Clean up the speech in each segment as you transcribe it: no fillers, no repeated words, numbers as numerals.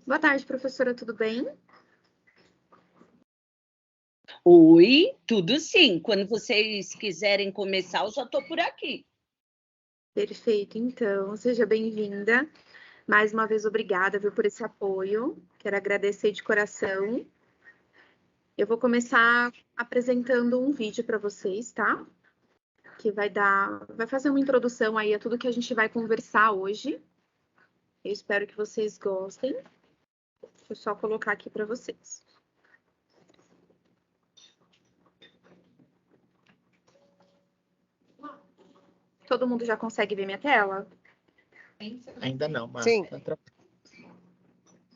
Boa tarde, professora, tudo bem? Oi, tudo sim. Quando vocês quiserem começar, eu já estou por aqui. Perfeito, então, seja bem-vinda. Mais uma vez, obrigada, viu, por esse apoio. Quero agradecer de coração. Eu vou começar apresentando um vídeo para vocês, tá? Que vai fazer uma introdução aí a tudo que a gente vai conversar hoje. Eu espero que vocês gostem. Deixa eu só colocar aqui para vocês. Todo mundo já consegue ver minha tela? Ainda não, mas Sim.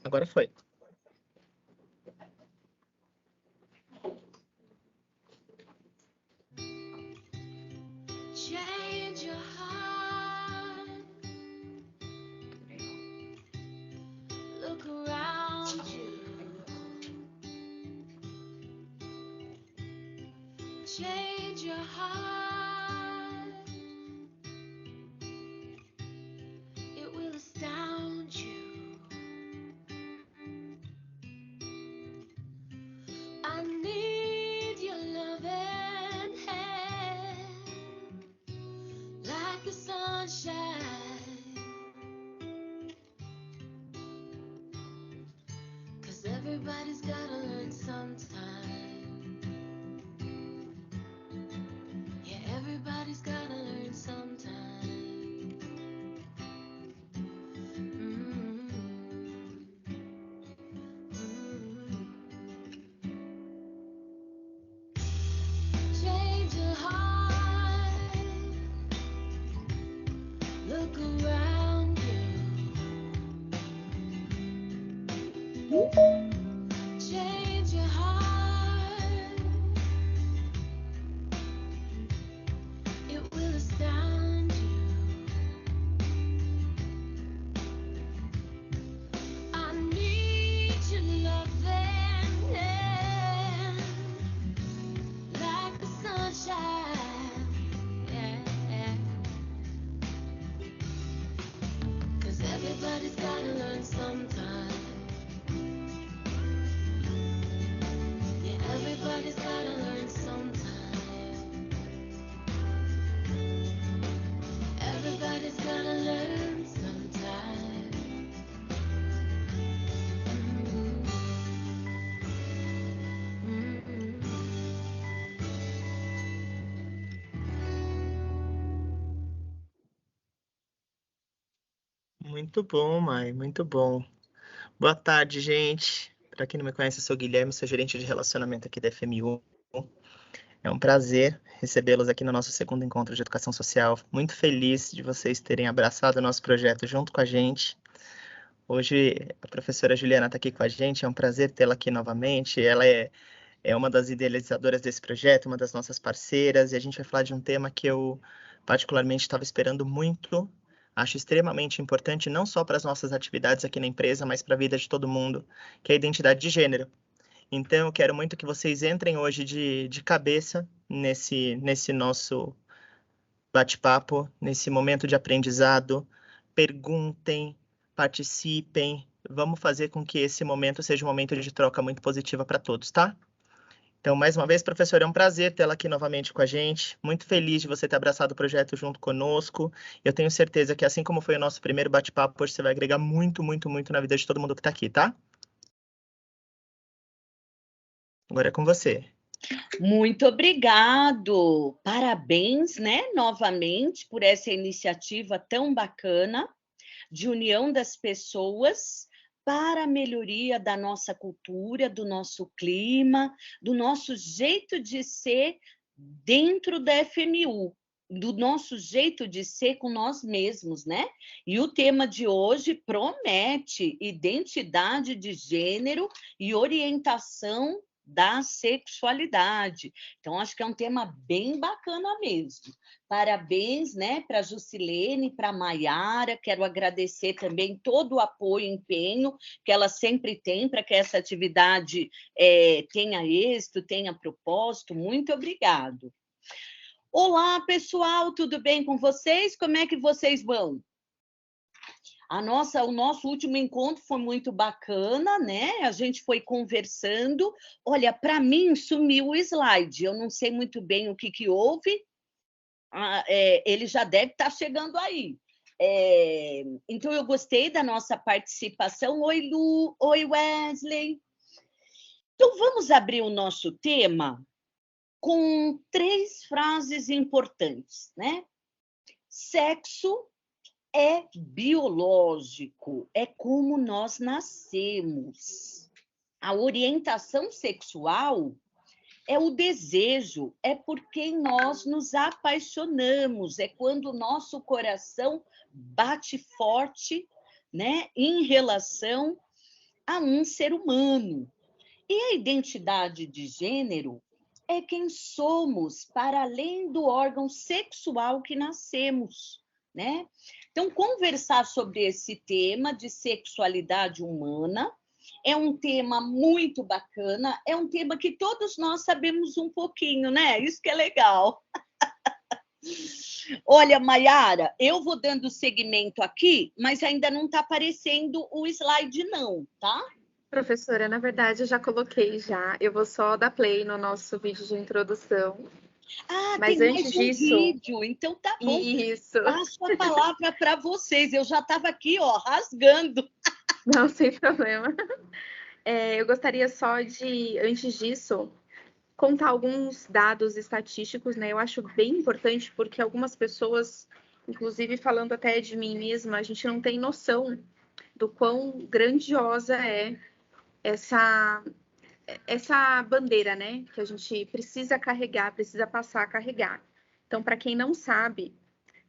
Agora foi. Change your heart. Look around you. Change your heart. It will astound you. I need your loving hand, like the sunshine. 'Cause everybody's gotta learn sometime. Yeah, everybody's gotta learn sometime. Change your heart. Look around you. Change your heart. It will astound you. I need your loving hand, like the sunshine. Yeah. 'Cause everybody's gotta learn sometime. Yeah, everybody's gotta learn sometime. Everybody's gotta learn sometime. Muito bom, Mai, muito bom. Boa tarde, gente. Para quem não me conhece, eu sou o Guilherme, sou gerente de relacionamento aqui da FMU. É um prazer recebê-los aqui no nosso segundo encontro de educação social. Muito feliz de vocês terem abraçado o nosso projeto junto com a gente. Hoje a professora Juliana está aqui com a gente, é um prazer tê-la aqui novamente. Ela é uma das idealizadoras desse projeto, uma das nossas parceiras, e a gente vai falar de um tema que eu particularmente estava esperando muito. Acho extremamente importante, não só para as nossas atividades aqui na empresa, mas para a vida de todo mundo, que é a identidade de gênero. Então, eu quero muito que vocês entrem hoje de cabeça nesse nosso bate-papo, nesse momento de aprendizado. Perguntem, participem. Vamos fazer com que esse momento seja um momento de troca muito positiva para todos, tá? Então, mais uma vez, professora, é um prazer tê-la aqui novamente com a gente. Muito feliz de você ter abraçado o projeto junto conosco. Eu tenho certeza que, assim como foi o nosso primeiro bate-papo, hoje você vai agregar muito, muito, muito na vida de todo mundo que está aqui, tá? Agora é com você. Muito obrigado. Parabéns, né, novamente, por essa iniciativa tão bacana de união das pessoas para a melhoria da nossa cultura, do nosso clima, do nosso jeito de ser dentro da FMU, do nosso jeito de ser com nós mesmos, né? E o tema de hoje promete identidade de gênero e orientação da sexualidade. Então, acho que é um tema bem bacana mesmo. Parabéns, né, para a Jusilene, para a Maiara. Quero agradecer também todo o apoio e empenho que ela sempre tem para que essa atividade tenha êxito, tenha propósito. Muito obrigado. Olá, pessoal, tudo bem com vocês? Como é que vocês vão? O nosso último encontro foi muito bacana, né? A gente foi conversando. Olha, para mim sumiu o slide. Eu não sei muito bem o que houve. Ele já deve estar chegando aí. Então, eu gostei da nossa participação. Oi, Lu. Oi, Wesley. Então, vamos abrir o nosso tema com 3 frases importantes, né? Sexo é biológico, é como nós nascemos. A orientação sexual é o desejo, é por quem nós nos apaixonamos, é quando o nosso coração bate forte, né, em relação a um ser humano. E a identidade de gênero é quem somos para além do órgão sexual que nascemos, né? Então, conversar sobre esse tema de sexualidade humana é um tema muito bacana, é um tema que todos nós sabemos um pouquinho, né? Isso que é legal. Olha, Maiara, eu vou dando seguimento aqui, mas ainda não está aparecendo o slide não, tá? Professora, na verdade, eu já coloquei já. Eu vou só dar play no nosso vídeo de introdução. Mas tem antes mais um disso, vídeo, então tá bom. isso. Passo a palavra para vocês. Eu já estava aqui, ó, rasgando. Não, sem problema. Eu gostaria só de, antes disso, contar alguns dados estatísticos, né? Eu acho bem importante porque algumas pessoas, inclusive falando até de mim mesma, a gente não tem noção do quão grandiosa é essa bandeira, né? Que a gente precisa carregar, precisa passar a carregar. Então, para quem não sabe,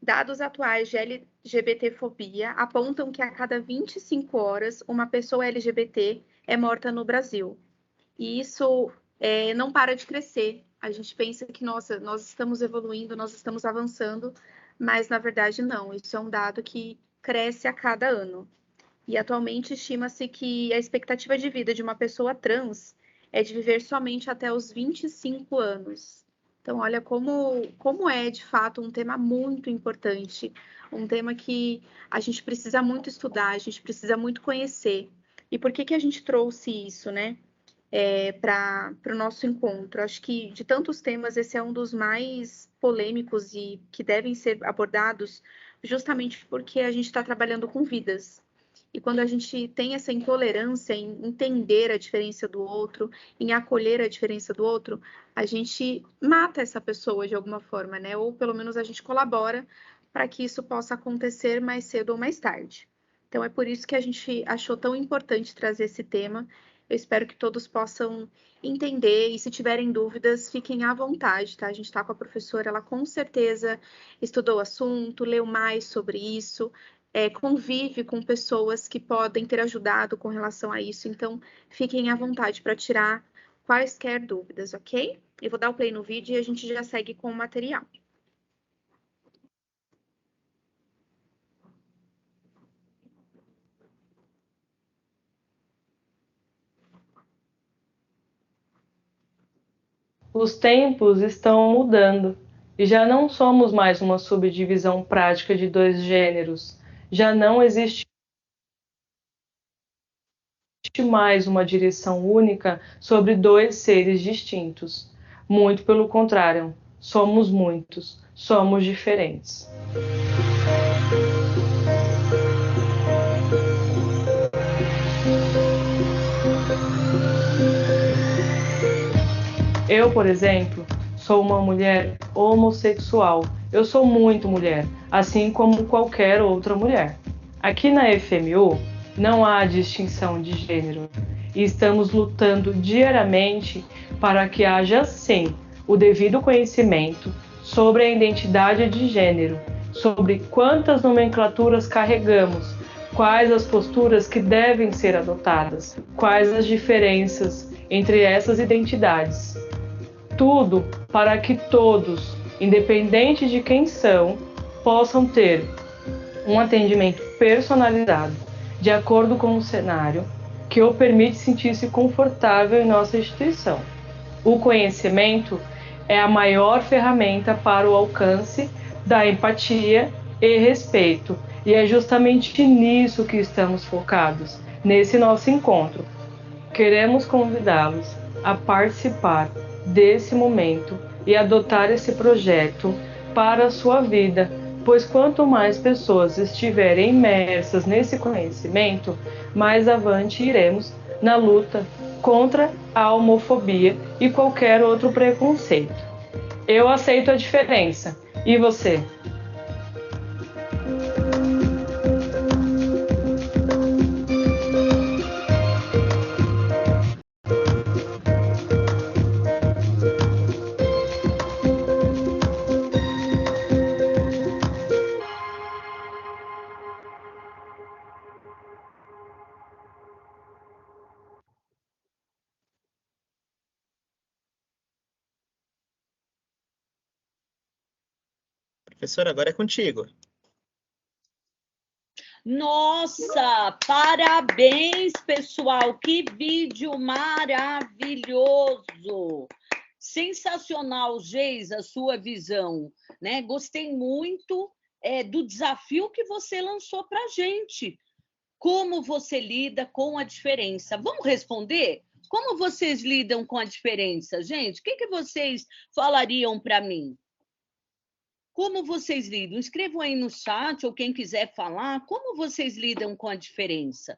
dados atuais de LGBTfobia apontam que a cada 25 horas uma pessoa LGBT é morta no Brasil. E isso não para de crescer. A gente pensa que, nossa, nós estamos evoluindo, nós estamos avançando, mas na verdade não. Isso é um dado que cresce a cada ano. E atualmente estima-se que a expectativa de vida de uma pessoa trans é de viver somente até os 25 anos. Então, olha como é, de fato, um tema muito importante, um tema que a gente precisa muito estudar, a gente precisa muito conhecer. E por que a gente trouxe isso, né, para o nosso encontro? Acho que, de tantos temas, esse é um dos mais polêmicos e que devem ser abordados justamente porque a gente está trabalhando com vidas. E quando a gente tem essa intolerância em entender a diferença do outro, em acolher a diferença do outro, a gente mata essa pessoa de alguma forma, né? Ou pelo menos a gente colabora para que isso possa acontecer mais cedo ou mais tarde. Então é por isso que a gente achou tão importante trazer esse tema. Eu espero que todos possam entender e se tiverem dúvidas, fiquem à vontade, tá? A gente está com a professora, ela com certeza estudou o assunto, leu mais sobre isso, convive com pessoas que podem ter ajudado com relação a isso, então fiquem à vontade para tirar quaisquer dúvidas, ok? Eu vou dar o play no vídeo e a gente já segue com o material. Os tempos estão mudando e já não somos mais uma subdivisão prática de 2 gêneros. Já não existe mais uma direção única sobre 2 seres distintos. Muito pelo contrário, somos muitos, somos diferentes. Eu, por exemplo, sou uma mulher homossexual. Eu sou muito mulher, assim como qualquer outra mulher. Aqui na FMU não há distinção de gênero e estamos lutando diariamente para que haja, sim, o devido conhecimento sobre a identidade de gênero, sobre quantas nomenclaturas carregamos, quais as posturas que devem ser adotadas, quais as diferenças entre essas identidades. Tudo para que todos, independente de quem são, possam ter um atendimento personalizado, de acordo com o cenário, que o permite sentir-se confortável em nossa instituição. O conhecimento é a maior ferramenta para o alcance da empatia e respeito E é justamente nisso que estamos focados, nesse nosso encontro. Queremos convidá-los a participar desse momento e adotar esse projeto para a sua vida, pois quanto mais pessoas estiverem imersas nesse conhecimento, mais avante iremos na luta contra a homofobia e qualquer outro preconceito. Eu aceito a diferença. E você? Professora, agora é contigo. Nossa, parabéns, pessoal! Que vídeo maravilhoso! Sensacional, Geisa, a sua visão, né? Gostei muito do desafio que você lançou para a gente. Como você lida com a diferença? Vamos responder? Como vocês lidam com a diferença, gente? O que vocês falariam para mim? Como vocês lidam? Escrevam aí no chat, ou quem quiser falar, como vocês lidam com a diferença?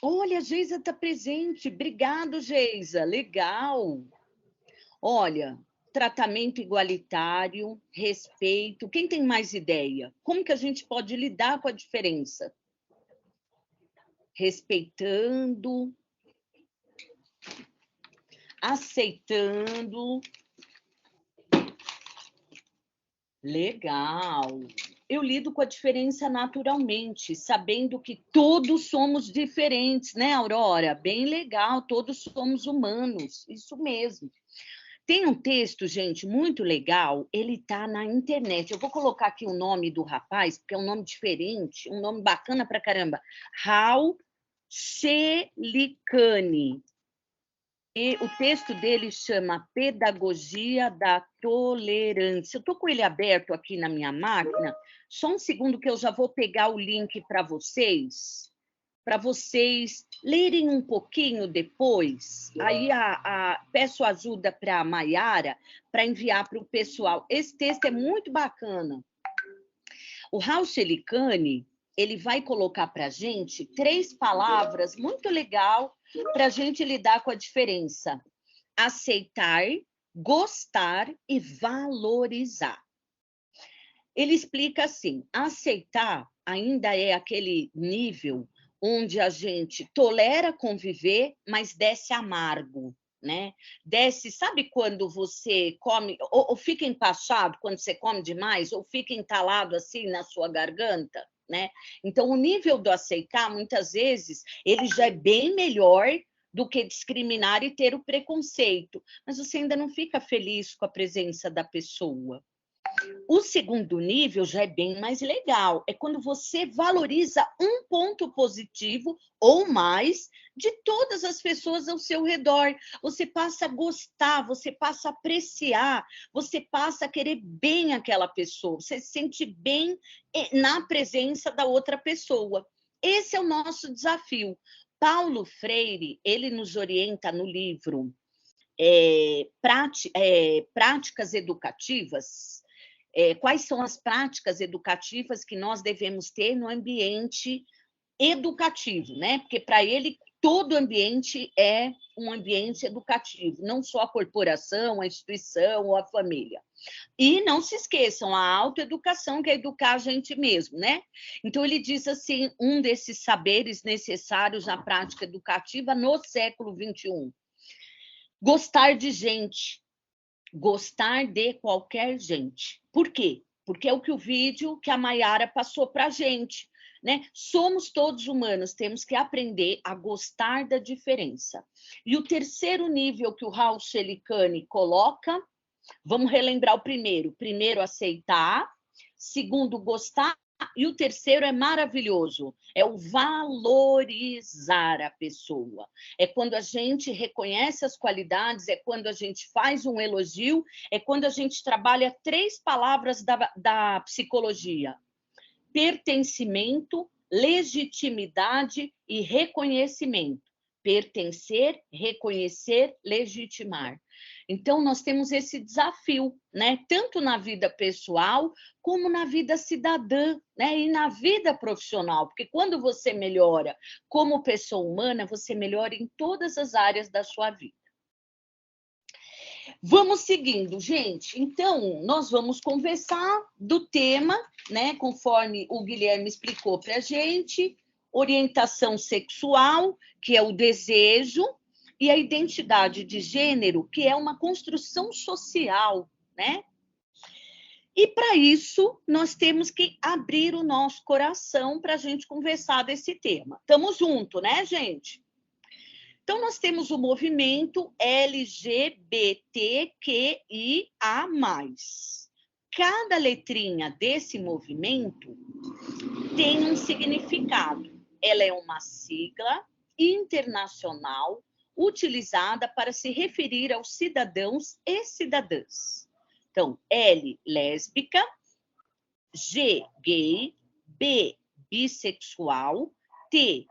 Olha, a Geisa está presente. Obrigado, Geisa. Legal. Olha, tratamento igualitário, respeito. Quem tem mais ideia? Como que a gente pode lidar com a diferença? Respeitando, aceitando. Legal. Eu lido com a diferença naturalmente, sabendo que todos somos diferentes, né, Aurora? Bem legal, todos somos humanos, isso mesmo. Tem um texto, gente, muito legal, ele tá na internet. Eu vou colocar aqui o nome do rapaz, porque é um nome diferente, um nome bacana pra caramba. Hal Shelikani. E o texto dele chama Pedagogia da Tolerância. Eu estou com ele aberto aqui na minha máquina. Só um segundo que eu já vou pegar o link para vocês lerem um pouquinho depois. Aí peço ajuda para a Maiara para enviar para o pessoal. Esse texto é muito bacana. O Hal Shelikani, ele vai colocar para a gente 3 palavras muito legal para a gente lidar com a diferença: aceitar, gostar e valorizar. Ele explica assim: aceitar ainda é aquele nível onde a gente tolera conviver, mas desce amargo, né? Desce, sabe quando você come, ou fica empachado quando você come demais, ou fica entalado assim na sua garganta, né? Então, o nível do aceitar, muitas vezes, ele já é bem melhor do que discriminar e ter o preconceito, mas você ainda não fica feliz com a presença da pessoa. O segundo nível já é bem mais legal, é quando você valoriza um ponto positivo ou mais de todas as pessoas ao seu redor. Você passa a gostar, você passa a apreciar, você passa a querer bem aquela pessoa, você se sente bem na presença da outra pessoa. Esse é o nosso desafio. Paulo Freire, ele nos orienta no livro Práticas Educativas. Quais são as práticas educativas que nós devemos ter no ambiente educativo, né? Porque para ele todo ambiente é um ambiente educativo, não só a corporação, a instituição ou a família. E não se esqueçam, a autoeducação, que é educar a gente mesmo, né? Então ele diz assim, um desses saberes necessários na prática educativa no século XXI: gostar de gente. Gostar de qualquer gente. Por quê? Porque é o que o vídeo que a Maiara passou para a gente, né? Somos todos humanos, temos que aprender a gostar da diferença. E o terceiro nível que o Hal Shelikani coloca, vamos relembrar o primeiro. Primeiro, aceitar. Segundo, gostar E o terceiro é maravilhoso, é o valorizar a pessoa. É quando a gente reconhece as qualidades, é quando a gente faz um elogio, é quando a gente trabalha 3 palavras da psicologia: pertencimento, legitimidade e reconhecimento. Pertencer, reconhecer, legitimar. Então, nós temos esse desafio, né? Tanto na vida pessoal, como na vida cidadã, né? E na vida profissional, porque quando você melhora como pessoa humana, você melhora em todas as áreas da sua vida. Vamos seguindo, gente. Então, nós vamos conversar do tema, né? Conforme o Guilherme explicou para a gente, orientação sexual, que é o desejo, e a identidade de gênero, que é uma construção social, né? E para isso, nós temos que abrir o nosso coração para a gente conversar desse tema. Estamos juntos, né, gente? Então, nós temos o movimento LGBTQIA+. Cada letrinha desse movimento tem um significado. Ela é uma sigla internacional utilizada para se referir aos cidadãos e cidadãs. Então, L, lésbica, G, gay, B, bissexual, T,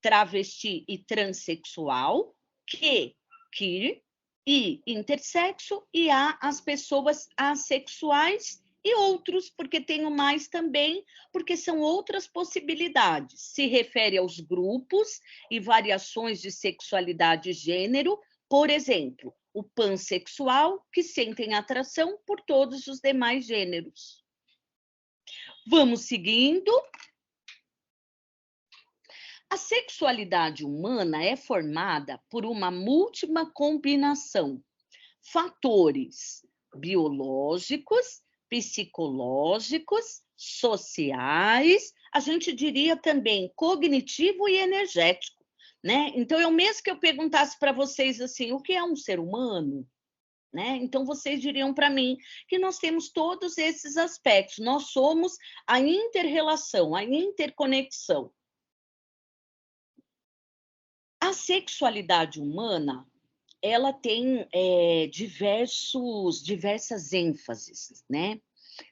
travesti e transexual, Q, queer, I, intersexo, e A, as pessoas assexuais, e outros, porque tenho mais também, porque são outras possibilidades. Se refere aos grupos e variações de sexualidade e gênero, por exemplo, o pansexual, que sentem atração por todos os demais gêneros. Vamos seguindo. A sexualidade humana é formada por uma múltipla combinação, fatores biológicos, psicológicos, sociais, a gente diria também cognitivo e energético, né? Então, é o mesmo que eu perguntasse para vocês assim, o que é um ser humano? Né? Então, vocês diriam para mim que nós temos todos esses aspectos, nós somos a inter-relação, a interconexão. A sexualidade humana, ela tem diversas ênfases, né?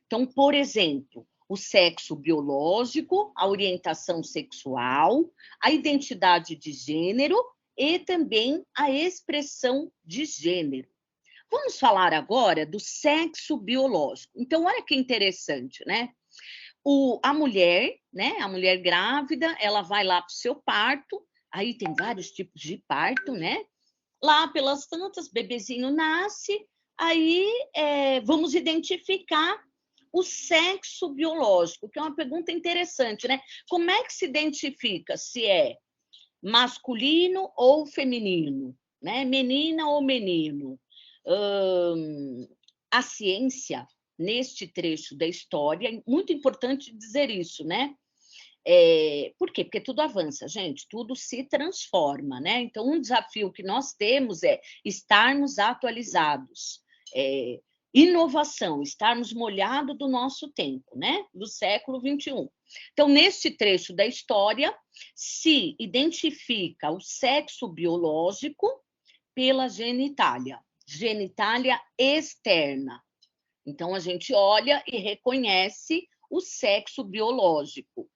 Então, por exemplo, o sexo biológico, a orientação sexual, a identidade de gênero e também a expressão de gênero. Vamos falar agora do sexo biológico. Então, olha que interessante, né? A mulher, né? A mulher grávida, ela vai lá para o seu parto, aí tem vários tipos de parto, né? Lá pelas tantas, bebezinho nasce, aí vamos identificar o sexo biológico, que é uma pergunta interessante, né? Como é que se identifica se é masculino ou feminino, né? Menina ou menino? A ciência, neste trecho da história, é muito importante dizer isso, né? Por quê? Porque tudo avança, gente, tudo se transforma, né? Então, um desafio que nós temos é estarmos atualizados, inovação, estarmos molhados do nosso tempo, né? Do século XXI. Então, neste trecho da história, se identifica o sexo biológico pela genitália externa. Então, a gente olha e reconhece o sexo biológico.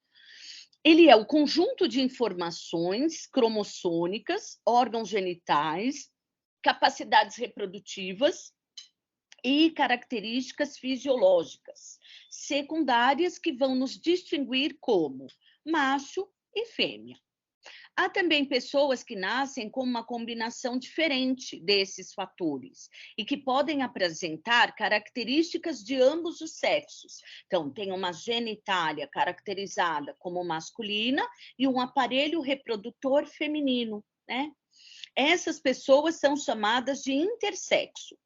Ele é o conjunto de informações cromossômicas, órgãos genitais, capacidades reprodutivas e características fisiológicas secundárias que vão nos distinguir como macho e fêmea. Há também pessoas que nascem com uma combinação diferente desses fatores e que podem apresentar características de ambos os sexos. Então, tem uma genitália caracterizada como masculina e um aparelho reprodutor feminino, né? Essas pessoas são chamadas de intersexo.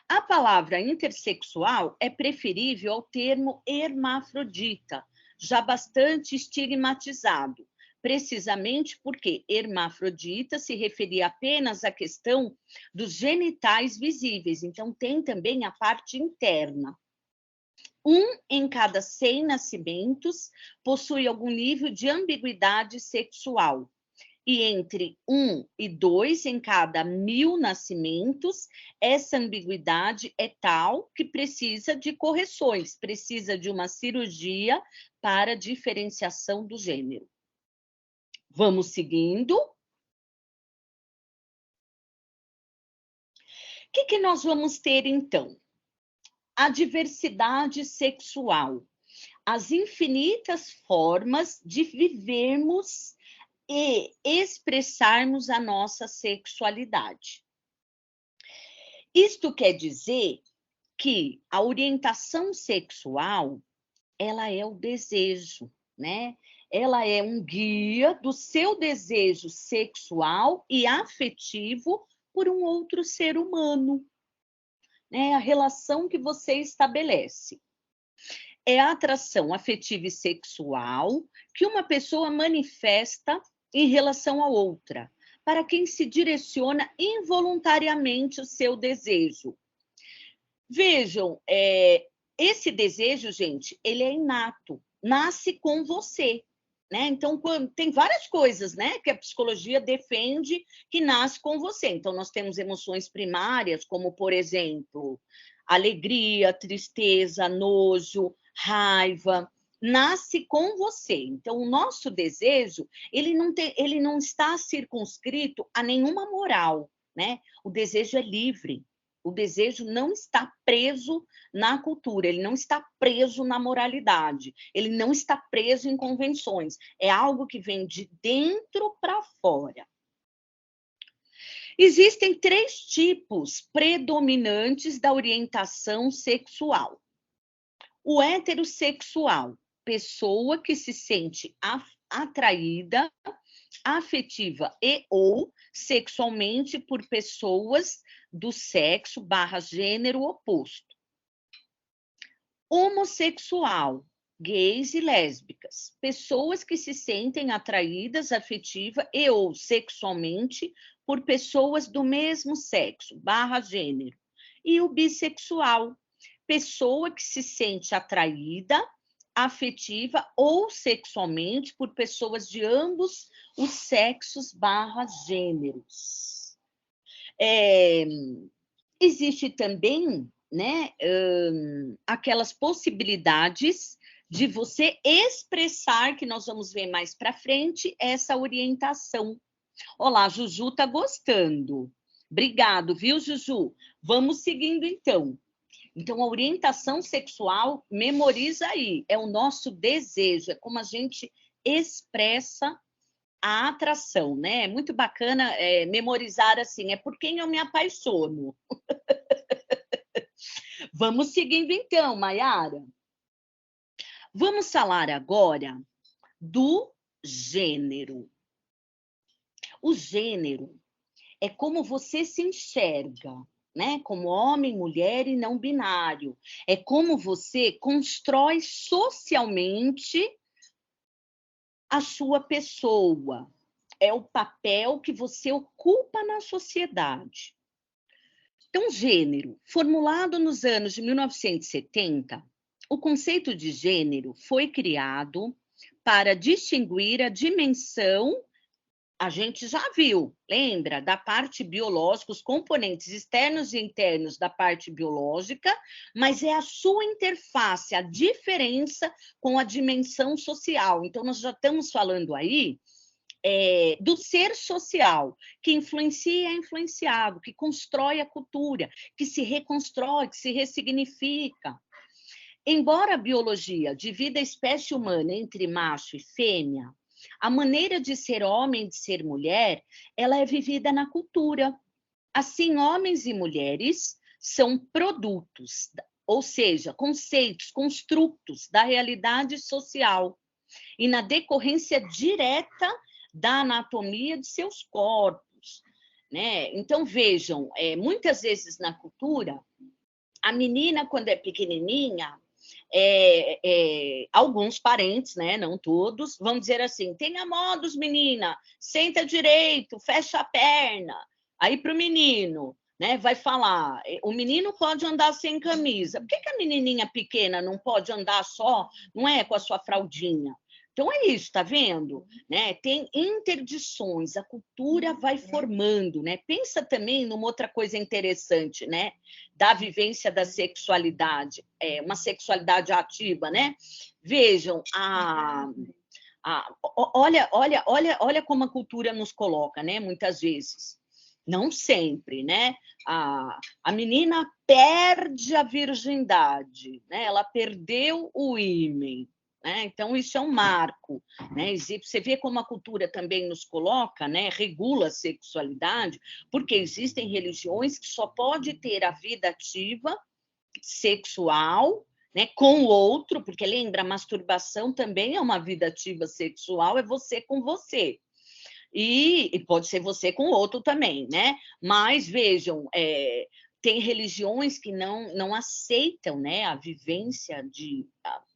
A palavra intersexual é preferível ao termo hermafrodita, já bastante estigmatizado, precisamente porque hermafrodita se referia apenas à questão dos genitais visíveis, então tem também a parte interna. 1 em cada 100 nascimentos possui algum nível de ambiguidade sexual. E entre 1 e 2 em cada 1000 nascimentos, essa ambiguidade é tal que precisa de correções, precisa de uma cirurgia para diferenciação do gênero. Vamos seguindo. O que nós vamos ter, então? A diversidade sexual, as infinitas formas de vivermos e expressarmos a nossa sexualidade. Isto quer dizer que a orientação sexual, ela é o desejo, né? Ela é um guia do seu desejo sexual e afetivo por um outro ser humano, né? A relação que você estabelece. É a atração afetiva e sexual que uma pessoa manifesta em relação a outra, para quem se direciona involuntariamente o seu desejo. Vejam, esse desejo, gente, ele é inato, nasce com você, né? Então, tem várias coisas, né, que a psicologia defende que nasce com você. Então, nós temos emoções primárias, como, por exemplo, alegria, tristeza, nojo, raiva, nasce com você. Então, o nosso desejo, ele não está circunscrito a nenhuma moral, né? O desejo é livre. O desejo não está preso na cultura, ele não está preso na moralidade, ele não está preso em convenções. É algo que vem de dentro para fora. Existem 3 tipos predominantes da orientação sexual. O heterossexual, pessoa que se sente atraída, afetiva e ou sexualmente por pessoas do sexo / gênero oposto. Homossexual, gays e lésbicas, pessoas que se sentem atraídas afetiva e ou sexualmente por pessoas do mesmo sexo / gênero. E o bissexual, pessoa que se sente atraída, afetiva ou sexualmente por pessoas de ambos os sexos / gêneros. Existe também, né, aquelas possibilidades de você expressar, que nós vamos ver mais para frente, essa orientação. Olá, Juju está gostando. Obrigado, viu, Juju? Vamos seguindo, então. Então, a orientação sexual, memoriza aí, é o nosso desejo, é como a gente expressa a atração, né? É muito bacana memorizar assim, é por quem eu me apaixono. Vamos seguindo então, Maiara. Vamos falar agora do gênero. O gênero é como você se enxerga, né? Como homem, mulher e não binário. É como você constrói socialmente a sua pessoa. É o papel que você ocupa na sociedade. Então, gênero, formulado nos anos de 1970, o conceito de gênero foi criado para distinguir a dimensão, a gente já viu, lembra, da parte biológica, os componentes externos e internos da parte biológica, mas é a sua interface, a diferença com a dimensão social. Então, nós já estamos falando aí do ser social, que influencia e é influenciado, que constrói a cultura, que se reconstrói, que se ressignifica. Embora a biologia divida a espécie humana entre macho e fêmea, a maneira de ser homem e de ser mulher, ela é vivida na cultura. Assim, homens e mulheres são produtos, ou seja, conceitos, construtos da realidade social, e na decorrência direta da anatomia de seus corpos, né? Então, vejam, muitas vezes na cultura, a menina, quando é pequenininha, alguns parentes, né, não todos, vão dizer assim, tenha modos, menina, senta direito, fecha a perna. Aí para o menino, né? Vai falar, o menino pode andar sem camisa. Por que a menininha pequena não pode andar só, não é, com a sua fraldinha? Então é isso, tá vendo? Né? Tem interdições, a cultura vai formando, né? Pensa também numa outra coisa interessante, né? Da vivência da sexualidade, uma sexualidade ativa, né? Vejam, olha como a cultura nos coloca, né? Muitas vezes. Não sempre, né? A menina perde a virgindade, né? Ela perdeu o ímen, né? Então, isso é um marco, né? Você vê como a cultura também nos coloca, né? Regula a sexualidade, porque existem religiões que só pode ter a vida ativa sexual, né, com o outro, porque lembra, a masturbação também é uma vida ativa sexual, é você com você. E pode ser você com o outro também, né? Mas vejam, tem religiões que não aceitam, né, a vivência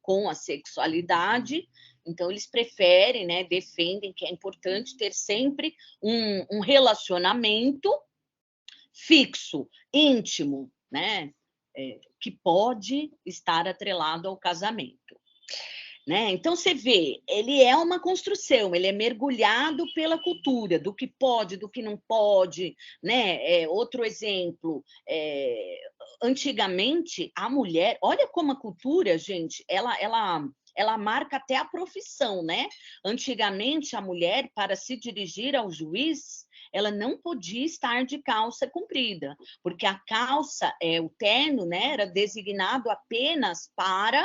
com a sexualidade, então eles preferem, né, defendem que é importante ter sempre um relacionamento fixo, íntimo, né? Que pode estar atrelado ao casamento. Né? Então, você vê, ele é uma construção, ele é mergulhado pela cultura, do que pode, do que não pode. Né? Outro exemplo, antigamente, a mulher... Olha como a cultura, gente, ela marca até a profissão. Né? Antigamente, a mulher, para se dirigir ao juiz, ela não podia estar de calça comprida, porque a calça, o terno, né, era designado apenas para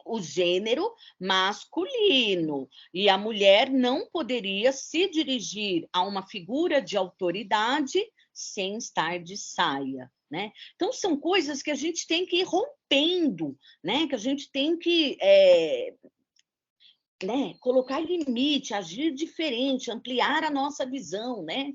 o gênero masculino, e a mulher não poderia se dirigir a uma figura de autoridade sem estar de saia. Né? Então, são coisas que a gente tem que ir rompendo, né? Que a gente tem que né, colocar limite, agir diferente, ampliar a nossa visão, né?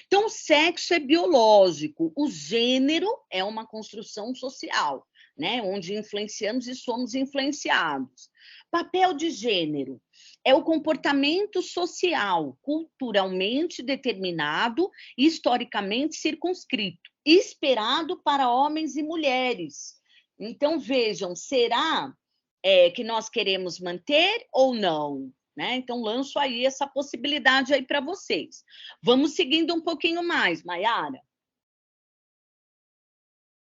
Então, o sexo é biológico, o gênero é uma construção social, né, onde influenciamos e somos influenciados. Papel de gênero é o comportamento social, culturalmente determinado e historicamente circunscrito, esperado para homens e mulheres. Então, vejam, será que nós queremos manter ou não? Né? Então, lanço aí essa possibilidade aí para vocês. Vamos seguindo um pouquinho mais, Maiara.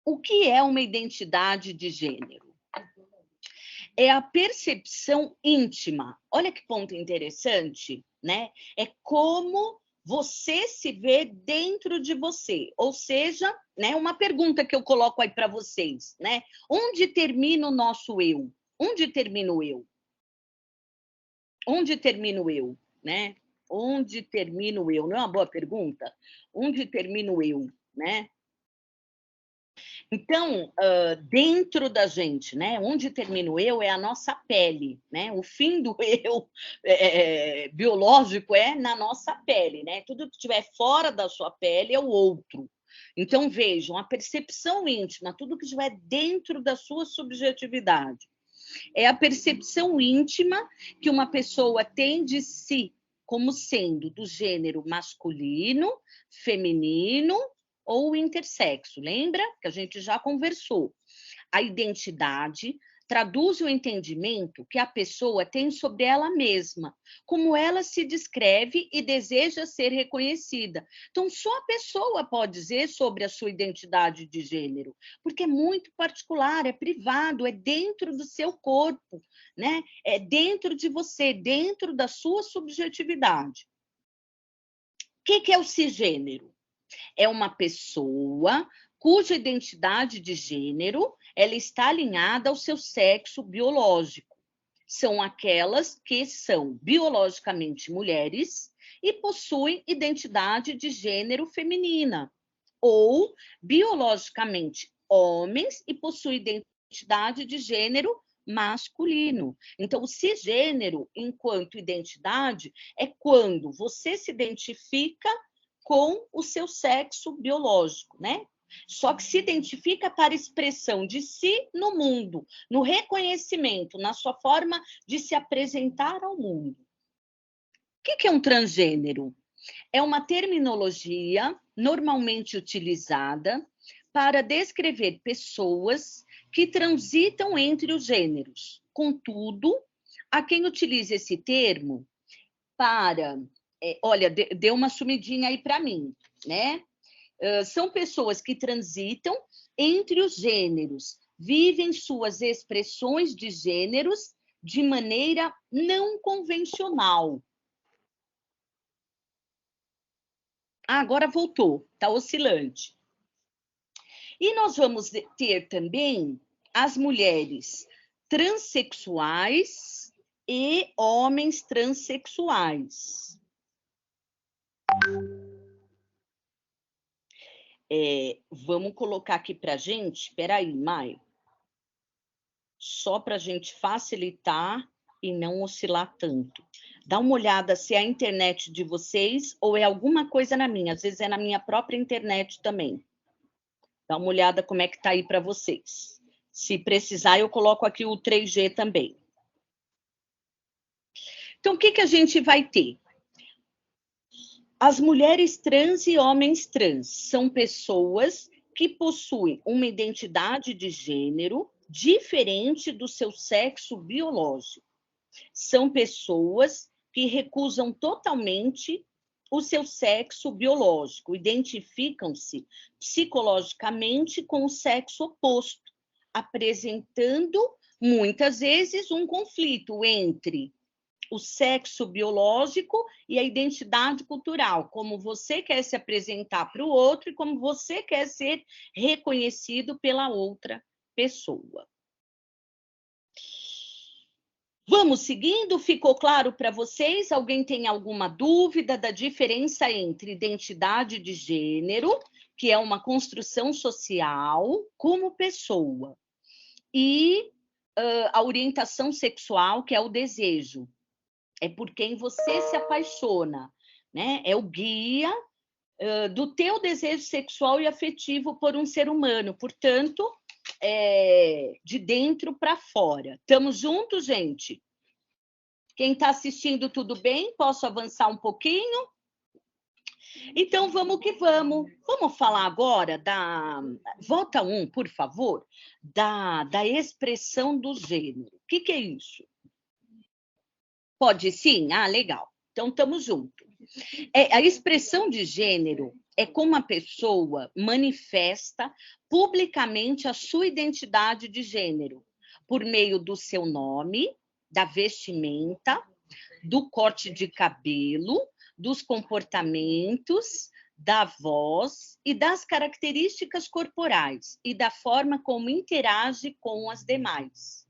O que é uma identidade de gênero? É a percepção íntima. Olha que ponto interessante, né? É como você se vê dentro de você. Ou seja, né, uma pergunta que eu coloco aí para vocês, né? Onde termina o nosso eu? Onde termina o eu? Onde termina o eu, né? Onde termina o eu? Não é uma boa pergunta? Onde termina o eu, né? Então, dentro da gente, né? Onde termina o eu é a nossa pele, né? O fim do eu biológico é na nossa pele, né? Tudo que estiver fora da sua pele é o outro. Então, vejam, a percepção íntima, tudo que estiver dentro da sua subjetividade, é a percepção íntima que uma pessoa tem de si como sendo do gênero masculino, feminino ou intersexo. Lembra que a gente já conversou? A identidade traduz o entendimento que a pessoa tem sobre ela mesma, como ela se descreve e deseja ser reconhecida. Então, só a pessoa pode dizer sobre a sua identidade de gênero, porque é muito particular, é privado, é dentro do seu corpo, né? É dentro de você, dentro da sua subjetividade. O que é o cisgênero? É uma pessoa cuja identidade de gênero ela está alinhada ao seu sexo biológico. São aquelas que são biologicamente mulheres e possuem identidade de gênero feminina, ou biologicamente homens e possuem identidade de gênero masculino. Então, o cisgênero, enquanto identidade, é quando você se identifica com o seu sexo biológico, né? Só que se identifica para expressão de si no mundo, no reconhecimento, na sua forma de se apresentar ao mundo. O que é um transgênero? é uma terminologia normalmente utilizada para descrever pessoas que transitam entre os gêneros. Contudo, há quem utilize esse termo para... olha, deu uma sumidinha aí para mim, né? São pessoas que transitam entre os gêneros, vivem suas expressões de gêneros de maneira não convencional. Agora voltou, está oscilante. E nós vamos ter também as mulheres transexuais e homens transexuais. Vamos colocar aqui para a gente, espera aí, Mai, só para a gente facilitar e não oscilar tanto. Dá uma olhada se é a internet de vocês ou é alguma coisa na minha, às vezes é na minha própria internet também. Dá uma olhada como é que está aí para vocês. Se precisar, eu coloco aqui o 3G também. Então, o que a gente vai ter? As mulheres trans e homens trans são pessoas que possuem uma identidade de gênero diferente do seu sexo biológico. São pessoas que recusam totalmente o seu sexo biológico, identificam-se psicologicamente com o sexo oposto, apresentando muitas vezes um conflito entre o sexo biológico e a identidade cultural, como você quer se apresentar para o outro e como você quer ser reconhecido pela outra pessoa. Vamos seguindo? Ficou claro para vocês? Alguém tem alguma dúvida da diferença entre identidade de gênero, que é uma construção social, como pessoa, e a orientação sexual, que é o desejo? É por quem você se apaixona, né? É o guia do teu desejo sexual e afetivo por um ser humano. Portanto, de dentro para fora. Estamos juntos, gente? Quem está assistindo, tudo bem? Posso avançar um pouquinho? Então, vamos que vamos. Vamos falar agora da... Volta 1, por favor. Da expressão do gênero. O que é isso? Pode sim? Ah, legal. Então, estamos juntos. A expressão de gênero é como a pessoa manifesta publicamente a sua identidade de gênero, por meio do seu nome, da vestimenta, do corte de cabelo, dos comportamentos, da voz e das características corporais e da forma como interage com as demais.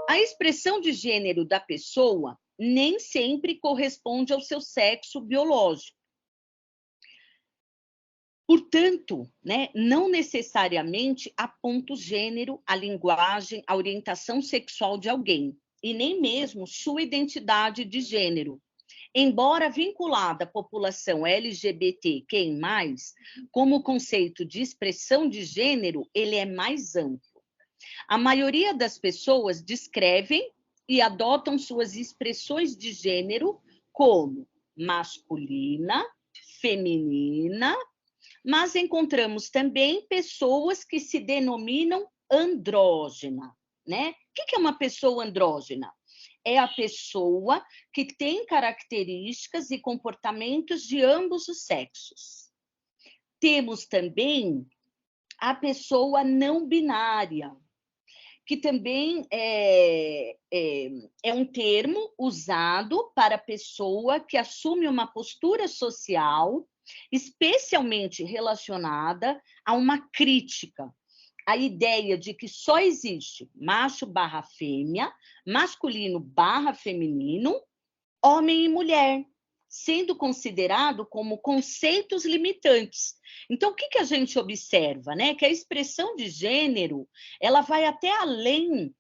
A expressão de gênero da pessoa nem sempre corresponde ao seu sexo biológico. Portanto, né, não necessariamente aponta o gênero, a linguagem, a orientação sexual de alguém, e nem mesmo sua identidade de gênero. Embora vinculada à população LGBTQI+, como conceito de expressão de gênero, ele é mais amplo. A maioria das pessoas descrevem e adotam suas expressões de gênero como masculina, feminina, mas encontramos também pessoas que se denominam andrógena, né? O que é uma pessoa andrógena? É a pessoa que tem características e comportamentos de ambos os sexos. Temos também a pessoa não binária, que também é um termo usado para a pessoa que assume uma postura social, especialmente relacionada a uma crítica, a ideia de que só existe macho/fêmea, masculino/feminino, homem e mulher, sendo considerado como conceitos limitantes. Então, o que a gente observa, né? Que a expressão de gênero, ela vai até além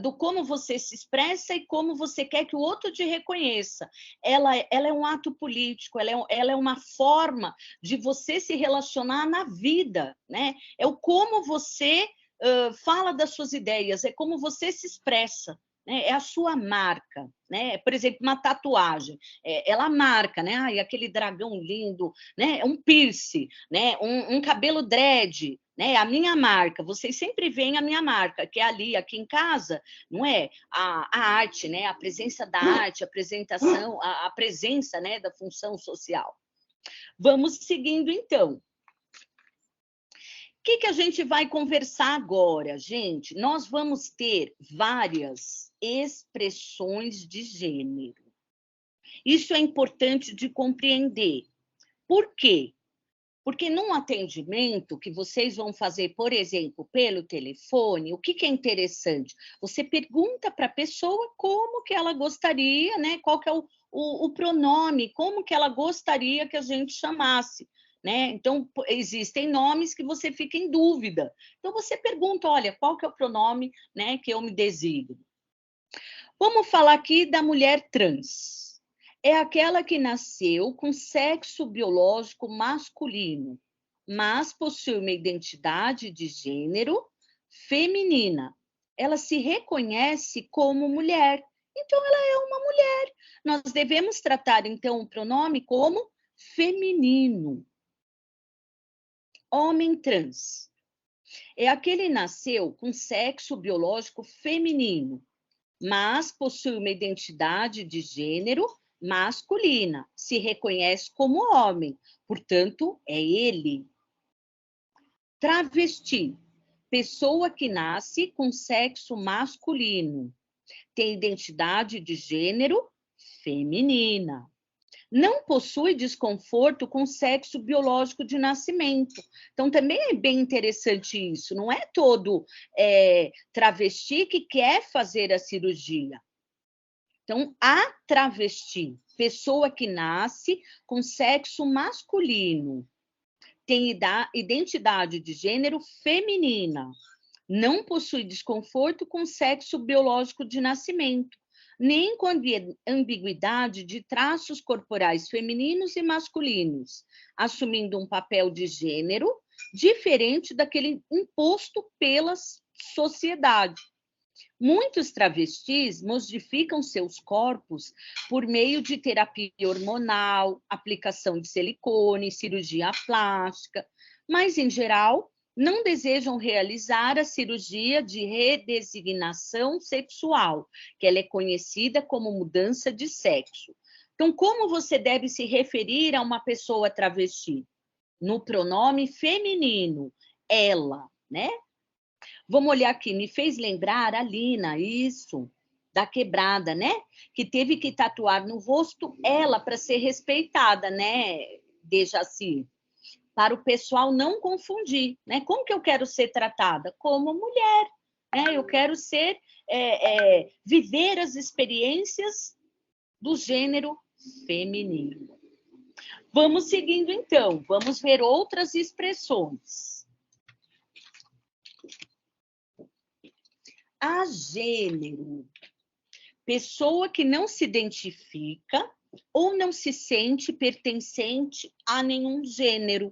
do como você se expressa e como você quer que o outro te reconheça. Ela é um ato político, ela é uma forma de você se relacionar na vida, né? É o como você fala das suas ideias, é como você se expressa, né? É a sua marca, né? Por exemplo, uma tatuagem, ela marca, né? Ai, aquele dragão lindo, né? Um piercing, né? Um cabelo dread, né? A minha marca. Vocês sempre veem a minha marca, que é ali, aqui em casa, não é? A arte, né? A presença da arte, a apresentação, a presença, né? Da função social. Vamos seguindo, então. O que a gente vai conversar agora, gente? Nós vamos ter várias expressões de gênero. Isso é importante de compreender. Por quê? Porque num atendimento que vocês vão fazer, por exemplo, pelo telefone, o que é interessante? Você pergunta para a pessoa como que ela gostaria, né? Qual que é o pronome, como que ela gostaria que a gente chamasse. Né? Então, existem nomes que você fica em dúvida. Então, você pergunta, olha, qual que é o pronome, né, que eu me designo? Vamos falar aqui da mulher trans. É aquela que nasceu com sexo biológico masculino, mas possui uma identidade de gênero feminina. Ela se reconhece como mulher. Então, ela é uma mulher. Nós devemos tratar, então, o pronome como feminino. Homem trans é aquele que nasceu com sexo biológico feminino, mas possui uma identidade de gênero masculina, se reconhece como homem, portanto, é ele. Travesti, pessoa que nasce com sexo masculino, tem identidade de gênero feminina. Não possui desconforto com sexo biológico de nascimento. Então, também é bem interessante isso. Não é todo travesti que quer fazer a cirurgia. Então, a travesti, pessoa que nasce com sexo masculino, tem identidade de gênero feminina, não possui desconforto com sexo biológico de nascimento, nem com ambiguidade de traços corporais femininos e masculinos, assumindo um papel de gênero diferente daquele imposto pela sociedade. Muitos travestis modificam seus corpos por meio de terapia hormonal, aplicação de silicone, cirurgia plástica, mas, em geral, não desejam realizar a cirurgia de redesignação sexual, que ela é conhecida como mudança de sexo. Então, como você deve se referir a uma pessoa travesti? No pronome feminino, ela, né? Vamos olhar aqui, me fez lembrar a Lina, isso, da Quebrada, né? Que teve que tatuar no rosto ela para ser respeitada, né, Dejaci? Para o pessoal não confundir, né? Como que eu quero ser tratada? Como mulher, né? Eu quero ser, viver as experiências do gênero feminino. Vamos seguindo, então. Vamos ver outras expressões. Agênero. Pessoa que não se identifica ou não se sente pertencente a nenhum gênero.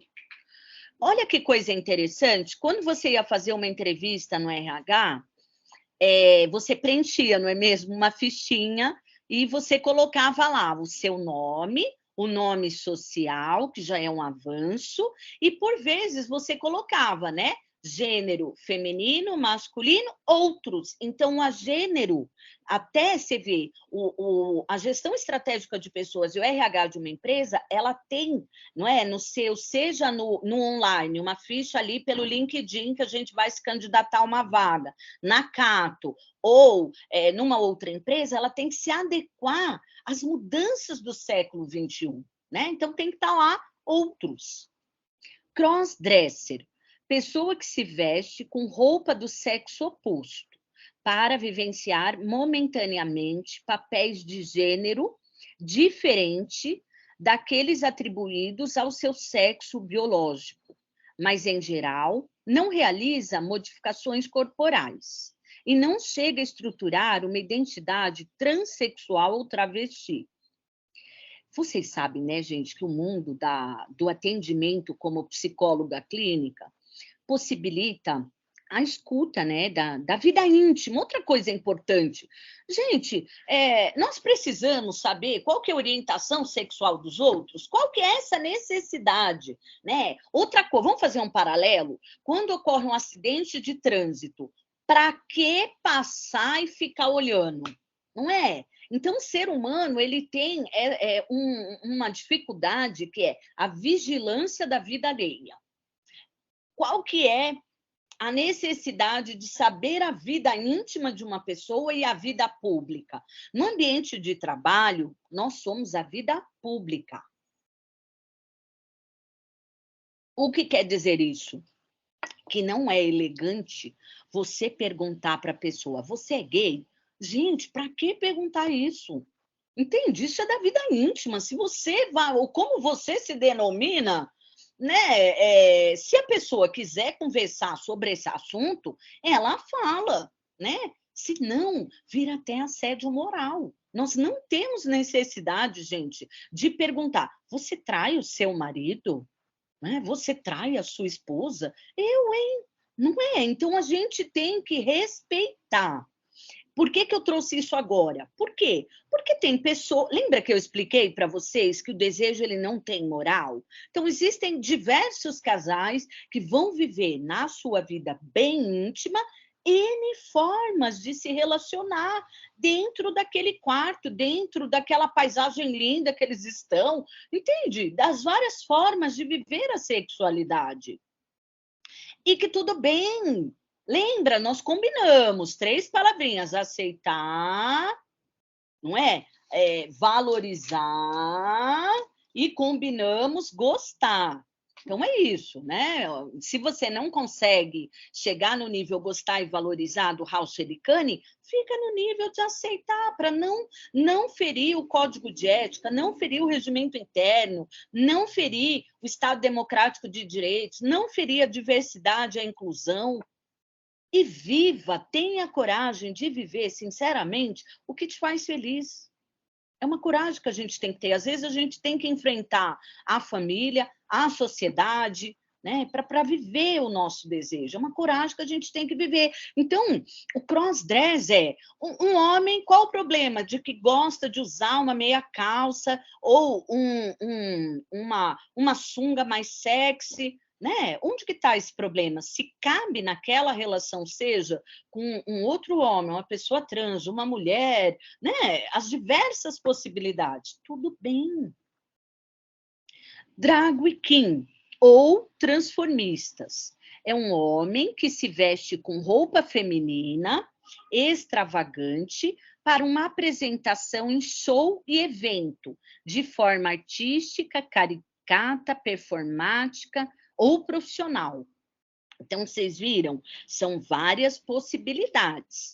Olha que coisa interessante, quando você ia fazer uma entrevista no RH, você preenchia, não é mesmo, uma fichinha e você colocava lá o seu nome, o nome social, que já é um avanço, e por vezes você colocava, né? Gênero feminino, masculino, outros. Então, a gênero, até você vê, a gestão estratégica de pessoas e o RH de uma empresa, ela tem, não é, no seu, seja no online, uma ficha ali pelo LinkedIn que a gente vai se candidatar a uma vaga, na Cato, ou numa outra empresa, ela tem que se adequar às mudanças do século XXI, né? Então, tem que estar lá outros. Crossdresser, pessoa que se veste com roupa do sexo oposto para vivenciar momentaneamente papéis de gênero diferente daqueles atribuídos ao seu sexo biológico, mas, em geral, não realiza modificações corporais e não chega a estruturar uma identidade transexual ou travesti. Vocês sabem, né, gente, que o mundo do atendimento como psicóloga clínica possibilita a escuta, né, da vida íntima. Outra coisa importante, gente, nós precisamos saber qual que é a orientação sexual dos outros, qual que é essa necessidade, né? Outra coisa, vamos fazer um paralelo? Quando ocorre um acidente de trânsito, para que passar e ficar olhando? Não é? Então, o ser humano ele tem uma dificuldade que é a vigilância da vida alheia. Qual que é a necessidade de saber a vida íntima de uma pessoa e a vida pública? No ambiente de trabalho, nós somos a vida pública. O que quer dizer isso? Que não é elegante você perguntar para a pessoa: você é gay? Gente, para que perguntar isso? Entende? Isso é da vida íntima. Se você vai, ou como você se denomina, né? Se a pessoa quiser conversar sobre esse assunto, ela fala, né? Se não, vira até assédio moral. Nós não temos necessidade, gente, de perguntar: você trai o seu marido? Né? Você trai a sua esposa? Eu, hein? Não é? Então a gente tem que respeitar. Por que eu trouxe isso agora? Por quê? Porque tem pessoas... Lembra que eu expliquei para vocês que o desejo ele não tem moral? Então, existem diversos casais que vão viver na sua vida bem íntima N formas de se relacionar dentro daquele quarto, dentro daquela paisagem linda que eles estão, entende? Das várias formas de viver a sexualidade. E que tudo bem. Lembra, nós combinamos 3 palavrinhas: aceitar, não é? Valorizar e combinamos gostar. Então é isso, né? Se você não consegue chegar no nível gostar e valorizar do House Shericane, fica no nível de aceitar, para não ferir o código de ética, não ferir o regimento interno, não ferir o Estado democrático de direitos, não ferir a diversidade, a inclusão. E viva, tenha coragem de viver, sinceramente, o que te faz feliz. É uma coragem que a gente tem que ter. Às vezes a gente tem que enfrentar a família, a sociedade, né, para viver o nosso desejo. É uma coragem que a gente tem que viver. Então, o crossdress é um homem, qual o problema de que gosta de usar uma meia calça ou uma sunga mais sexy? Né? Onde que está esse problema? Se cabe naquela relação, seja com um outro homem, uma pessoa trans, uma mulher, né? As diversas possibilidades, tudo bem. Drag queen ou transformistas é um homem que se veste com roupa feminina, extravagante, para uma apresentação em show e evento, de forma artística, caricata, performática ou profissional. Então, vocês viram? São várias possibilidades.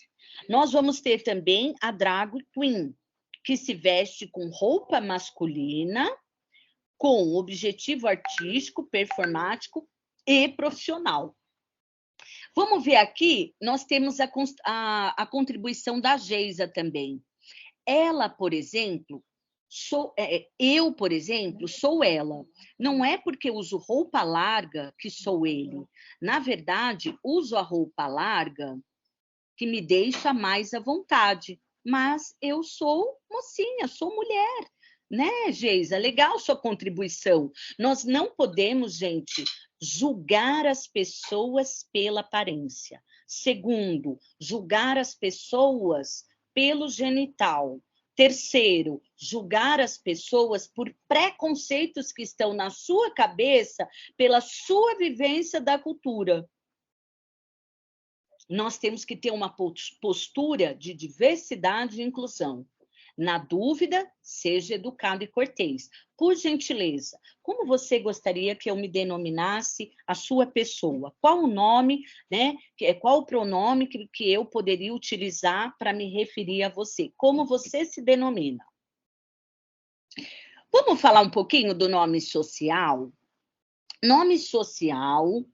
Nós vamos ter também a drag queen, que se veste com roupa masculina, com objetivo artístico, performático e profissional. Vamos ver aqui, nós temos a contribuição da Geisa também. Ela, por exemplo, eu, por exemplo, sou ela. Não é porque uso roupa larga que sou ele. Na verdade, uso a roupa larga que me deixa mais à vontade. Mas eu sou mocinha, sou mulher. Né, Geisa? Legal sua contribuição. Nós não podemos, gente, julgar as pessoas pela aparência. Segundo, julgar as pessoas pelo genital. Terceiro, julgar as pessoas por preconceitos que estão na sua cabeça pela sua vivência da cultura. Nós temos que ter uma postura de diversidade e inclusão. Na dúvida, seja educado e cortês. Por gentileza, como você gostaria que eu me denominasse a sua pessoa? Qual o nome, né? Qual o pronome que eu poderia utilizar para me referir a você? Como você se denomina? Vamos falar um pouquinho do nome social? Nome social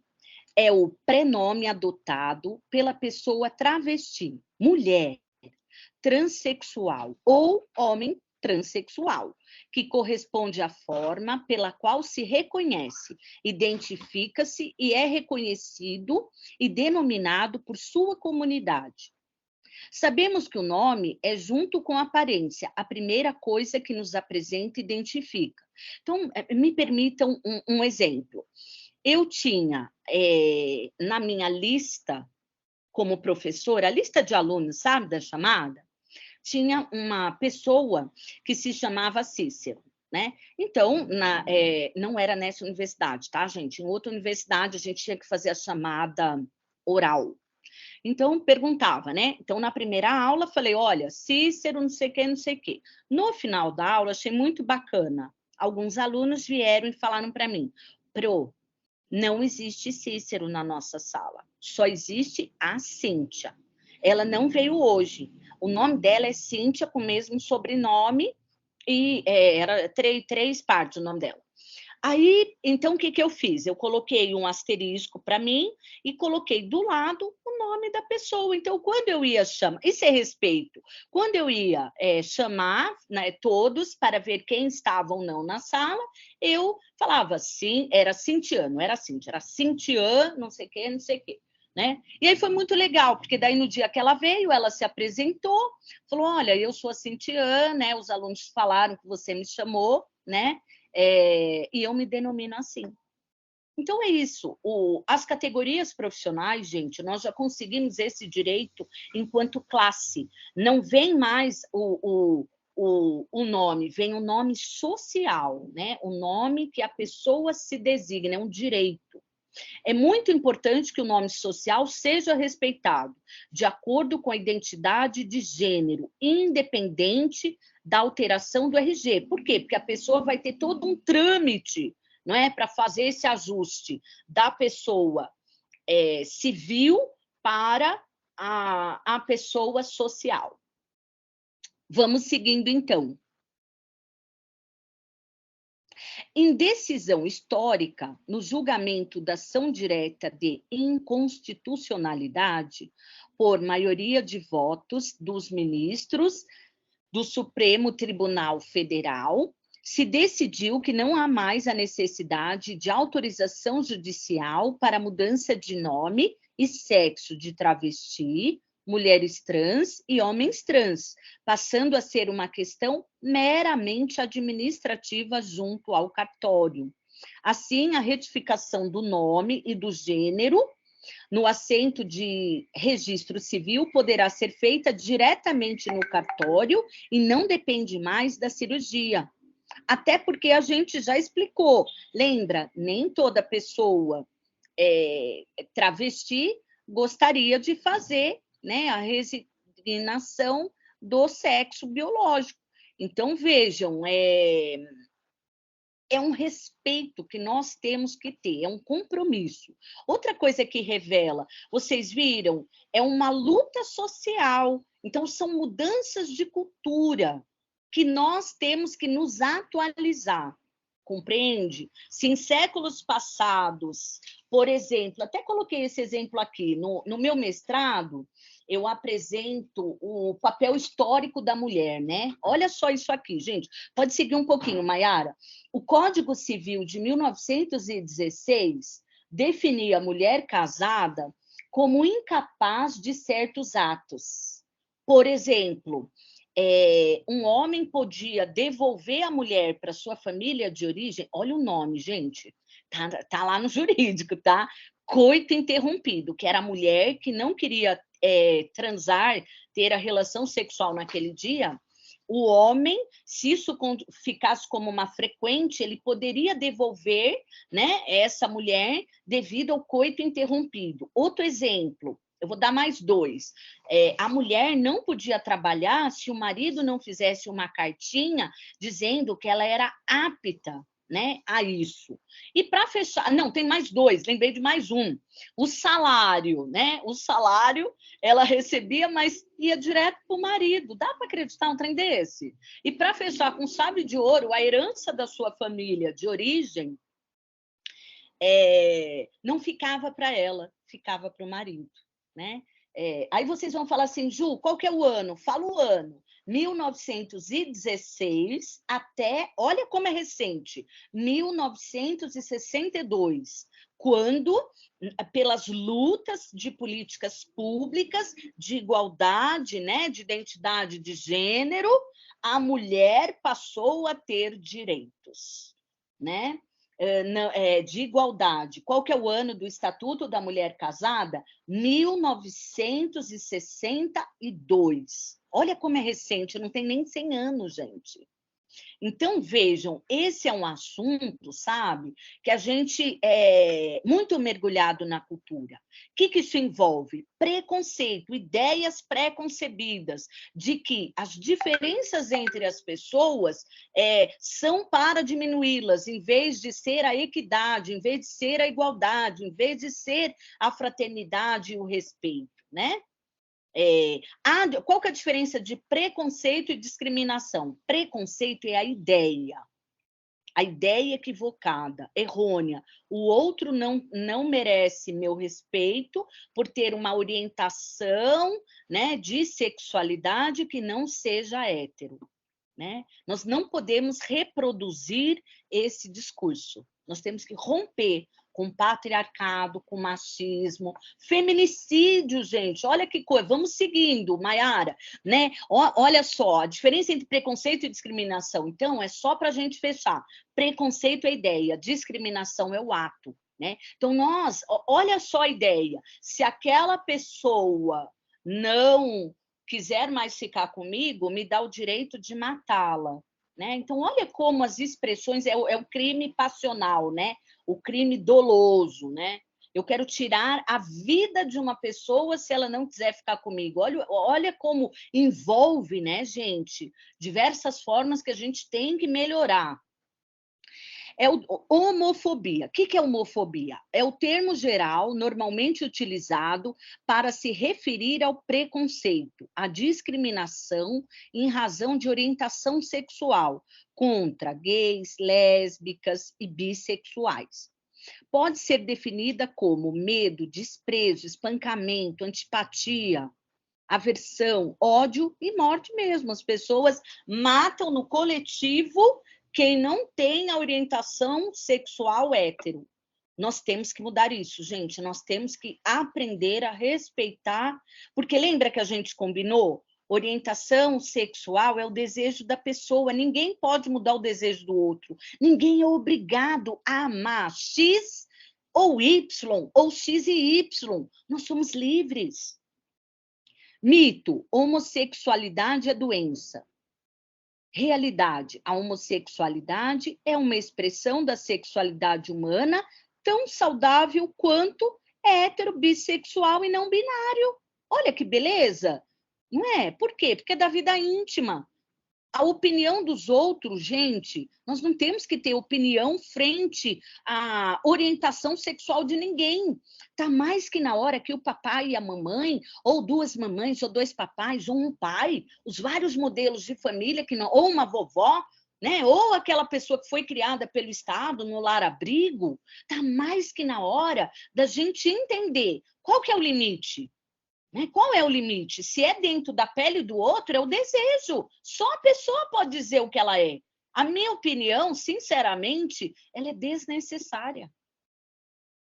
é o prenome adotado pela pessoa travesti, mulher, transexual ou homem transexual, que corresponde à forma pela qual se reconhece, identifica-se e é reconhecido e denominado por sua comunidade. Sabemos que o nome é, junto com a aparência, a primeira coisa que nos apresenta e identifica. Então, me permitam um exemplo. Eu tinha, na minha lista, como professora, a lista de alunos, sabe, da chamada, tinha uma pessoa que se chamava Cícero, né? Então, não era nessa universidade, tá, gente? Em outra universidade, a gente tinha que fazer a chamada oral. Então, perguntava, né? Então, na primeira aula, falei, olha, Cícero, não sei o quê, não sei o quê. No final da aula, achei muito bacana. Alguns alunos vieram e falaram para mim, Pro, não existe Cícero na nossa sala, só existe a Cíntia. Ela não veio hoje. O nome dela é Cíntia, com o mesmo sobrenome, e era três partes o nome dela. Aí, então, o que eu fiz? Eu coloquei um asterisco para mim e coloquei do lado o nome da pessoa. Então, quando eu ia chamar, isso é respeito, quando eu ia chamar, né, todos para ver quem estava ou não na sala, eu falava sim, era Cintiano, não era Cíntia, era Cintiano, não sei o quê, não sei o quê. Né? E aí foi muito legal, porque daí no dia que ela veio, ela se apresentou, falou, olha, eu sou a Cintiana, né? Os alunos falaram que você me chamou, né? E eu me denomino assim. Então é isso. As categorias profissionais, gente, nós já conseguimos esse direito enquanto classe. Não vem mais o nome, vem o nome social, né? O nome que a pessoa se designa, é um direito. É muito importante que o nome social seja respeitado, de acordo com a identidade de gênero, independente da alteração do RG. Por quê? Porque a pessoa vai ter todo um trâmite, não é, para fazer esse ajuste da pessoa civil para a pessoa social. Vamos seguindo, então. Em decisão histórica, no julgamento da ação direta de inconstitucionalidade, por maioria de votos dos ministros do Supremo Tribunal Federal, se decidiu que não há mais a necessidade de autorização judicial para mudança de nome e sexo de travesti, mulheres trans e homens trans, passando a ser uma questão meramente administrativa junto ao cartório. Assim, a retificação do nome e do gênero no assento de registro civil poderá ser feita diretamente no cartório e não depende mais da cirurgia. Até porque a gente já explicou, lembra, nem toda pessoa travesti gostaria de fazer, né, a resignação do sexo biológico. Então, vejam, é um respeito que nós temos que ter, é um compromisso. Outra coisa que revela, vocês viram, é uma luta social. Então, são mudanças de cultura que nós temos que nos atualizar. Compreende? Se em séculos passados, por exemplo, até coloquei esse exemplo aqui, no meu mestrado, eu apresento o papel histórico da mulher, né? Olha só isso aqui, gente. Pode seguir um pouquinho, Maiara. O Código Civil de 1916 definia a mulher casada como incapaz de certos atos. Por exemplo, um homem podia devolver a mulher para sua família de origem, olha o nome, gente, tá lá no jurídico, tá? Coito interrompido, que era a mulher que não queria transar, ter a relação sexual naquele dia. O homem, se isso ficasse como uma frequente, ele poderia devolver, né, essa mulher devido ao coito interrompido. Outro exemplo, eu vou dar mais dois. A mulher não podia trabalhar se o marido não fizesse uma cartinha dizendo que ela era apta, né, a isso. E para fechar, não, tem mais dois, lembrei de mais um. O salário, né? O salário ela recebia, mas ia direto para o marido. Dá para acreditar um trem desse? E para fechar com chave de ouro, a herança da sua família de origem não ficava para ela, ficava para o marido, né? Aí vocês vão falar assim, Ju, qual que é o ano? Fala o ano. 1916 até, olha como é recente, 1962, quando, pelas lutas de políticas públicas, de igualdade, né, de identidade de gênero, a mulher passou a ter direitos, né? De igualdade. Qual que é o ano do Estatuto da Mulher Casada? 1962. Olha como é recente, não tem nem 100 anos, gente. Então, vejam, esse é um assunto, sabe, que a gente é muito mergulhado na cultura. O que isso envolve? Preconceito, ideias pré-concebidas de que as diferenças entre as pessoas são para diminuí-las, em vez de ser a equidade, em vez de ser a igualdade, em vez de ser a fraternidade e o respeito, né? Qual que é a diferença de preconceito e discriminação? Preconceito é a ideia equivocada, errônea. O outro não merece meu respeito por ter uma orientação, né, de sexualidade que não seja hétero. Né? Nós não podemos reproduzir esse discurso. Nós temos que romper com patriarcado, com machismo, feminicídio, gente. Olha que coisa. Vamos seguindo, Maiara, né? Olha só, a diferença entre preconceito e discriminação. Então, é só para a gente fechar. Preconceito é a ideia, discriminação é o ato, né? Então, olha só a ideia. Se aquela pessoa não quiser mais ficar comigo, me dá o direito de matá-la. Né? Então, olha como as expressões... É o crime passional, né? O crime doloso. Né? Eu quero tirar a vida de uma pessoa se ela não quiser ficar comigo. Olha como envolve, né, gente? Diversas formas que a gente tem que melhorar. Homofobia. O que é homofobia? É o termo geral normalmente utilizado para se referir ao preconceito, à discriminação em razão de orientação sexual contra gays, lésbicas e bissexuais. Pode ser definida como medo, desprezo, espancamento, antipatia, aversão, ódio e morte mesmo. As pessoas matam no coletivo quem não tem a orientação sexual hétero. Nós temos que mudar isso, gente. Nós temos que aprender a respeitar, porque lembra que a gente combinou? Orientação sexual é o desejo da pessoa. Ninguém pode mudar o desejo do outro. Ninguém é obrigado a amar X ou Y, ou X e Y. Nós somos livres. Mito: homossexualidade é doença. Realidade: a homossexualidade é uma expressão da sexualidade humana tão saudável quanto hétero, bissexual e não binário. Olha que beleza! Não é? Por quê? Porque é da vida íntima. A opinião dos outros, gente, nós não temos que ter opinião frente à orientação sexual de ninguém. Está mais que na hora que o papai e a mamãe, ou duas mamães, ou dois papais, ou um pai, os vários modelos de família, ou uma vovó, né? Ou aquela pessoa que foi criada pelo Estado no lar-abrigo, está mais que na hora da gente entender qual que é o limite. Né? Qual é o limite? Se é dentro da pele do outro, é o desejo. Só a pessoa pode dizer o que ela é. A minha opinião, sinceramente, ela é desnecessária.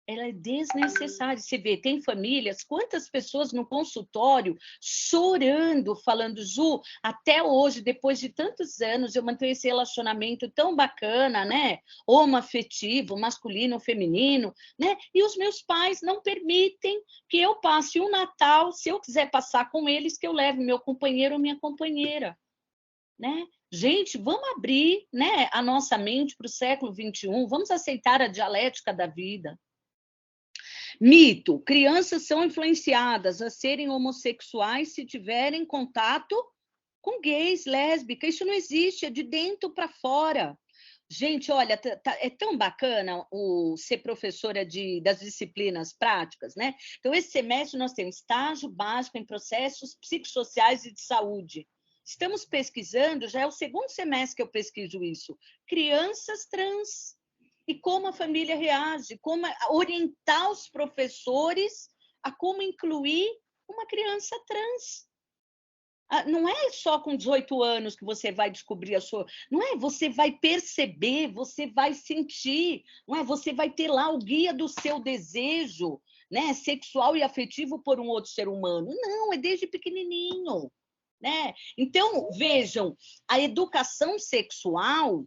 Ela é desnecessária. Você vê, tem famílias, quantas pessoas no consultório chorando, falando: Ju, até hoje, depois de tantos anos, eu mantenho esse relacionamento tão bacana, né? Homoafetivo, masculino, feminino, né? E os meus pais não permitem que eu passe o Natal, se eu quiser passar com eles, que eu leve meu companheiro ou minha companheira, né? Gente, vamos abrir, né, a nossa mente para o século XXI, vamos aceitar a dialética da vida. Mito: crianças são influenciadas a serem homossexuais se tiverem contato com gays, lésbicas. Isso não existe, é de dentro para fora. Gente, olha, é tão bacana ser professora das disciplinas práticas, né? Então, esse semestre nós temos estágio básico em processos psicossociais e de saúde. Estamos pesquisando, já é o segundo semestre que eu pesquiso isso, crianças trans. E como a família reage, como orientar os professores a como incluir uma criança trans. Não é só com 18 anos que você vai descobrir a sua. Não é? Você vai perceber, você vai sentir, não é? Você vai ter lá o guia do seu desejo, né? Sexual e afetivo por um outro ser humano. Não, é desde pequenininho, né? Então, vejam, a educação sexual,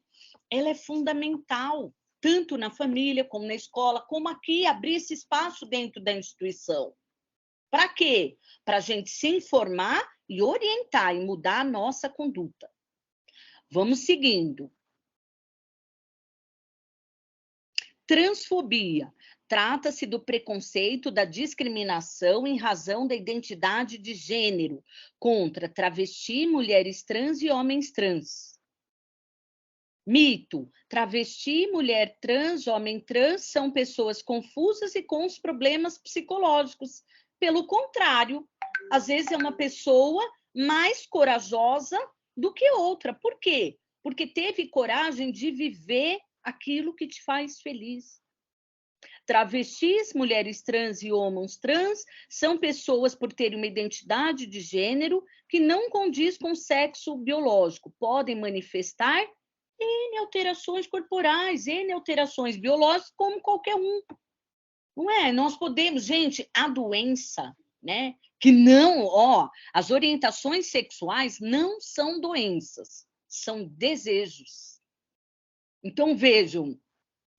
ela é fundamental, tanto na família, como na escola, como aqui, abrir esse espaço dentro da instituição. Para quê? Para a gente se informar e orientar e mudar a nossa conduta. Vamos seguindo. Transfobia. Trata-se do preconceito, da discriminação em razão da identidade de gênero contra travesti, mulheres trans e homens trans. Mito: travesti, mulher trans, homem trans são pessoas confusas e com os problemas psicológicos. Pelo contrário, às vezes é uma pessoa mais corajosa do que outra. Por quê? Porque teve coragem de viver aquilo que te faz feliz. Travestis, mulheres trans e homens trans são pessoas por terem uma identidade de gênero que não condiz com o sexo biológico. Podem manifestar N alterações corporais, N alterações biológicas, como qualquer um. Não é? Nós podemos, gente, a doença, né? Que não, as orientações sexuais não são doenças, são desejos. Então, vejam,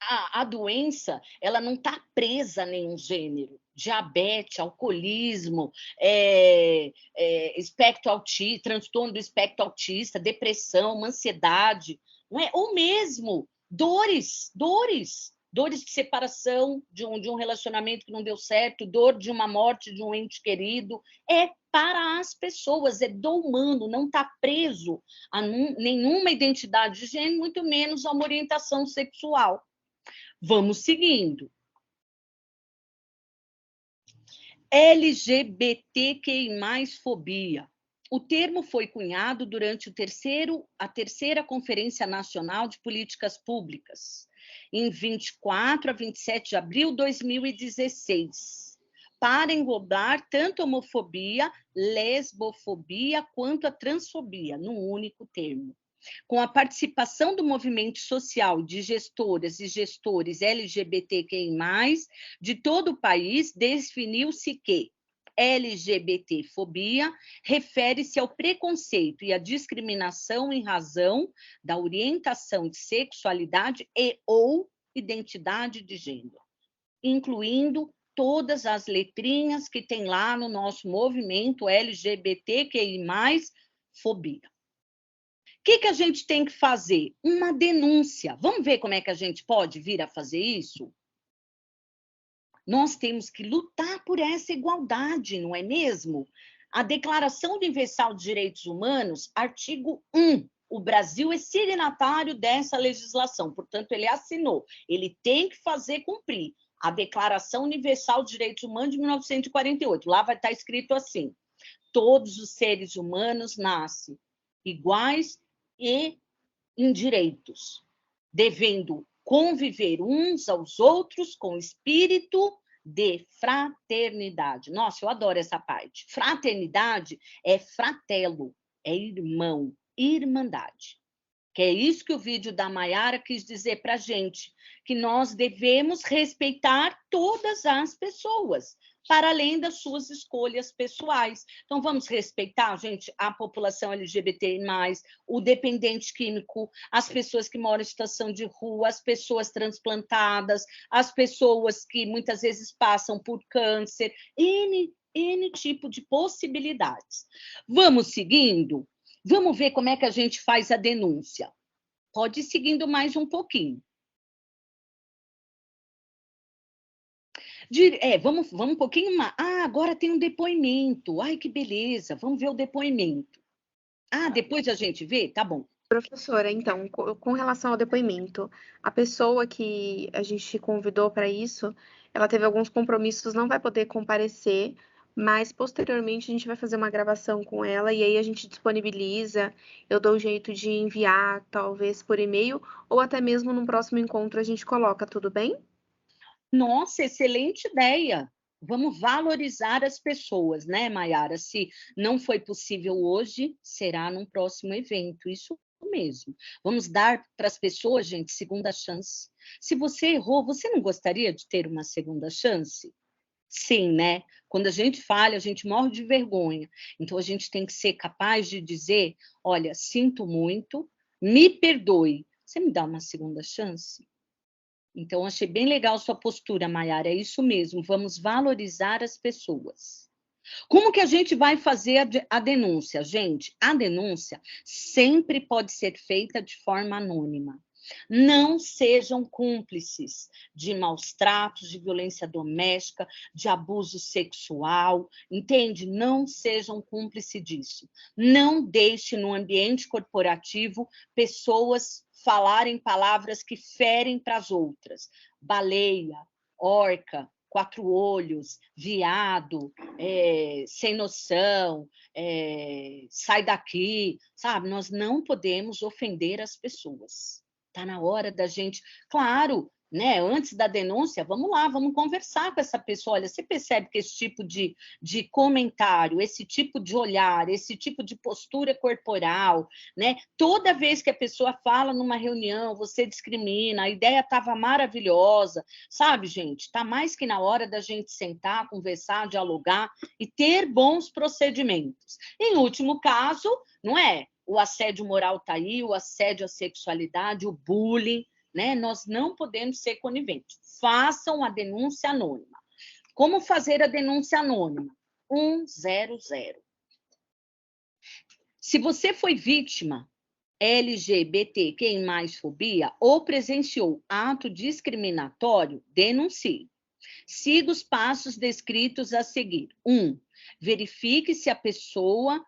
a doença, ela não está presa a nenhum gênero. Diabetes, alcoolismo, espectro autista, transtorno do espectro autista, depressão, ansiedade, não é? Ou mesmo dores de separação, de um relacionamento que não deu certo, dor de uma morte de um ente querido, é para as pessoas, é do humano, não está preso a nenhuma identidade de gênero, muito menos a uma orientação sexual. Vamos seguindo. LGBTQI+, fobia. O termo foi cunhado durante a terceira Conferência Nacional de Políticas Públicas, em 24 a 27 de abril de 2016, para englobar tanto a homofobia, lesbofobia, quanto a transfobia, num único termo. Com a participação do movimento social de gestoras e gestores LGBTQI+, de todo o país, definiu-se que LGBTfobia refere-se ao preconceito e à discriminação em razão da orientação de sexualidade e ou identidade de gênero, incluindo todas as letrinhas que tem lá no nosso movimento LGBTQI+, fobia. O que a gente tem que fazer? Uma denúncia. Vamos ver como é que a gente pode vir a fazer isso? Nós temos que lutar por essa igualdade, não é mesmo? A Declaração Universal de Direitos Humanos, artigo 1. O Brasil é signatário dessa legislação, portanto, ele assinou. Ele tem que fazer cumprir a Declaração Universal de Direitos Humanos de 1948. Lá vai estar escrito assim: todos os seres humanos nascem iguais e em direitos, devendo conviver uns aos outros com espírito de fraternidade. Nossa, eu adoro essa parte. Fraternidade é fratelo, é irmão, irmandade. Que é isso que o vídeo da Maiara quis dizer para a gente, que nós devemos respeitar todas as pessoas, para além das suas escolhas pessoais. Então, vamos respeitar, gente, a população LGBTI+, o dependente químico, as pessoas que moram em situação de rua, as pessoas transplantadas, as pessoas que muitas vezes passam por câncer, N tipo de possibilidades. Vamos seguindo? Vamos ver como é que a gente faz a denúncia. Pode ir seguindo mais um pouquinho. Vamos um pouquinho mais. Agora tem um depoimento. Ai, que beleza. Vamos ver o depoimento. Depois a gente vê? Tá bom. Professora, então, com relação ao depoimento, a pessoa que a gente convidou para isso, ela teve alguns compromissos, não vai poder comparecer, mas posteriormente a gente vai fazer uma gravação com ela e aí a gente disponibiliza, eu dou um jeito de enviar, talvez por e-mail, ou até mesmo no próximo encontro a gente coloca, tudo bem? Nossa, excelente ideia. Vamos valorizar as pessoas, né, Mayara? Se não foi possível hoje, será num próximo evento, isso mesmo. Vamos dar para as pessoas, gente, segunda chance. Se você errou, você não gostaria de ter uma segunda chance? Sim, né? Quando a gente falha, a gente morre de vergonha. Então, a gente tem que ser capaz de dizer: olha, sinto muito, me perdoe. Você me dá uma segunda chance? Então, achei bem legal sua postura, Mayara. É isso mesmo, vamos valorizar as pessoas. Como que a gente vai fazer a denúncia, gente? A denúncia sempre pode ser feita de forma anônima. Não sejam cúmplices de maus tratos, de violência doméstica, de abuso sexual, entende? Não sejam cúmplices disso. Não deixe no ambiente corporativo pessoas falarem palavras que ferem para as outras. Baleia, orca, quatro olhos, viado, sem noção, sai daqui, sabe? Nós não podemos ofender as pessoas. Está na hora da gente, claro, né? Antes da denúncia, vamos lá, vamos conversar com essa pessoa. Olha, você percebe que esse tipo de comentário, esse tipo de olhar, esse tipo de postura corporal, né? Toda vez que a pessoa fala numa reunião, você discrimina, a ideia estava maravilhosa, sabe, gente? Está mais que na hora da gente sentar, conversar, dialogar e ter bons procedimentos. Em último caso, não é? O assédio moral está aí, o assédio à sexualidade, o bullying, né? Nós não podemos ser coniventes. Façam a denúncia anônima. Como fazer a denúncia anônima? 100. Se você foi vítima LGBTQI+fobia ou presenciou ato discriminatório, denuncie. Siga os passos descritos a seguir. 1. Verifique se a pessoa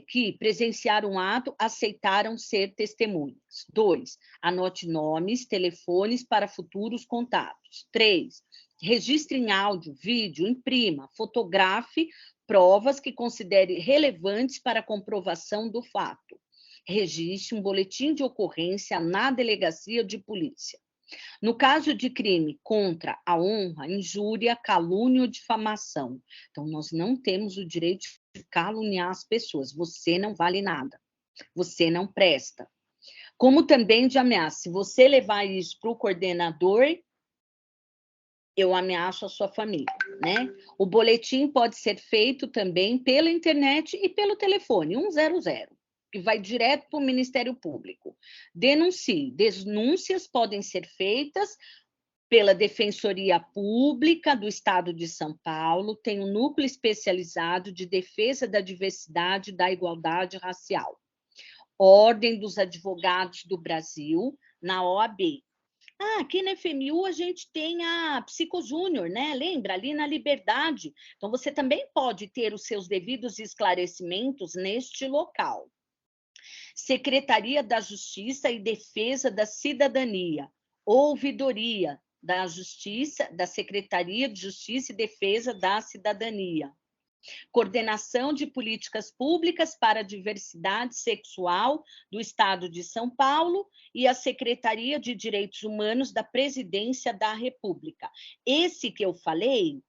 que presenciaram um ato aceitaram ser testemunhas. 2. Anote nomes, telefones para futuros contatos. 3. Registre em áudio, vídeo, imprima, fotografe provas que considere relevantes para a comprovação do fato. Registre um boletim de ocorrência na delegacia de polícia. No caso de crime contra a honra, injúria, calúnia ou difamação, então nós não temos o direito de caluniar as pessoas. Você não vale nada. Você não presta. Como também de ameaça. Se você levar isso para o coordenador, eu ameaço a sua família, né? O boletim pode ser feito também pela internet e pelo telefone, 100. Que vai direto para o Ministério Público. Denuncie. Denúncias podem ser feitas pela Defensoria Pública do Estado de São Paulo, tem um núcleo especializado de defesa da diversidade e da igualdade racial. Ordem dos Advogados do Brasil, na OAB. Aqui na FMU a gente tem a Psicojúnior, né? Lembra? Ali na Liberdade. Então, você também pode ter os seus devidos esclarecimentos neste local. Secretaria da Justiça e Defesa da Cidadania, ouvidoria da Justiça, da Secretaria de Justiça e Defesa da Cidadania. Coordenação de Políticas Públicas para a Diversidade Sexual do Estado de São Paulo e a Secretaria de Direitos Humanos da Presidência da República. Esse que eu falei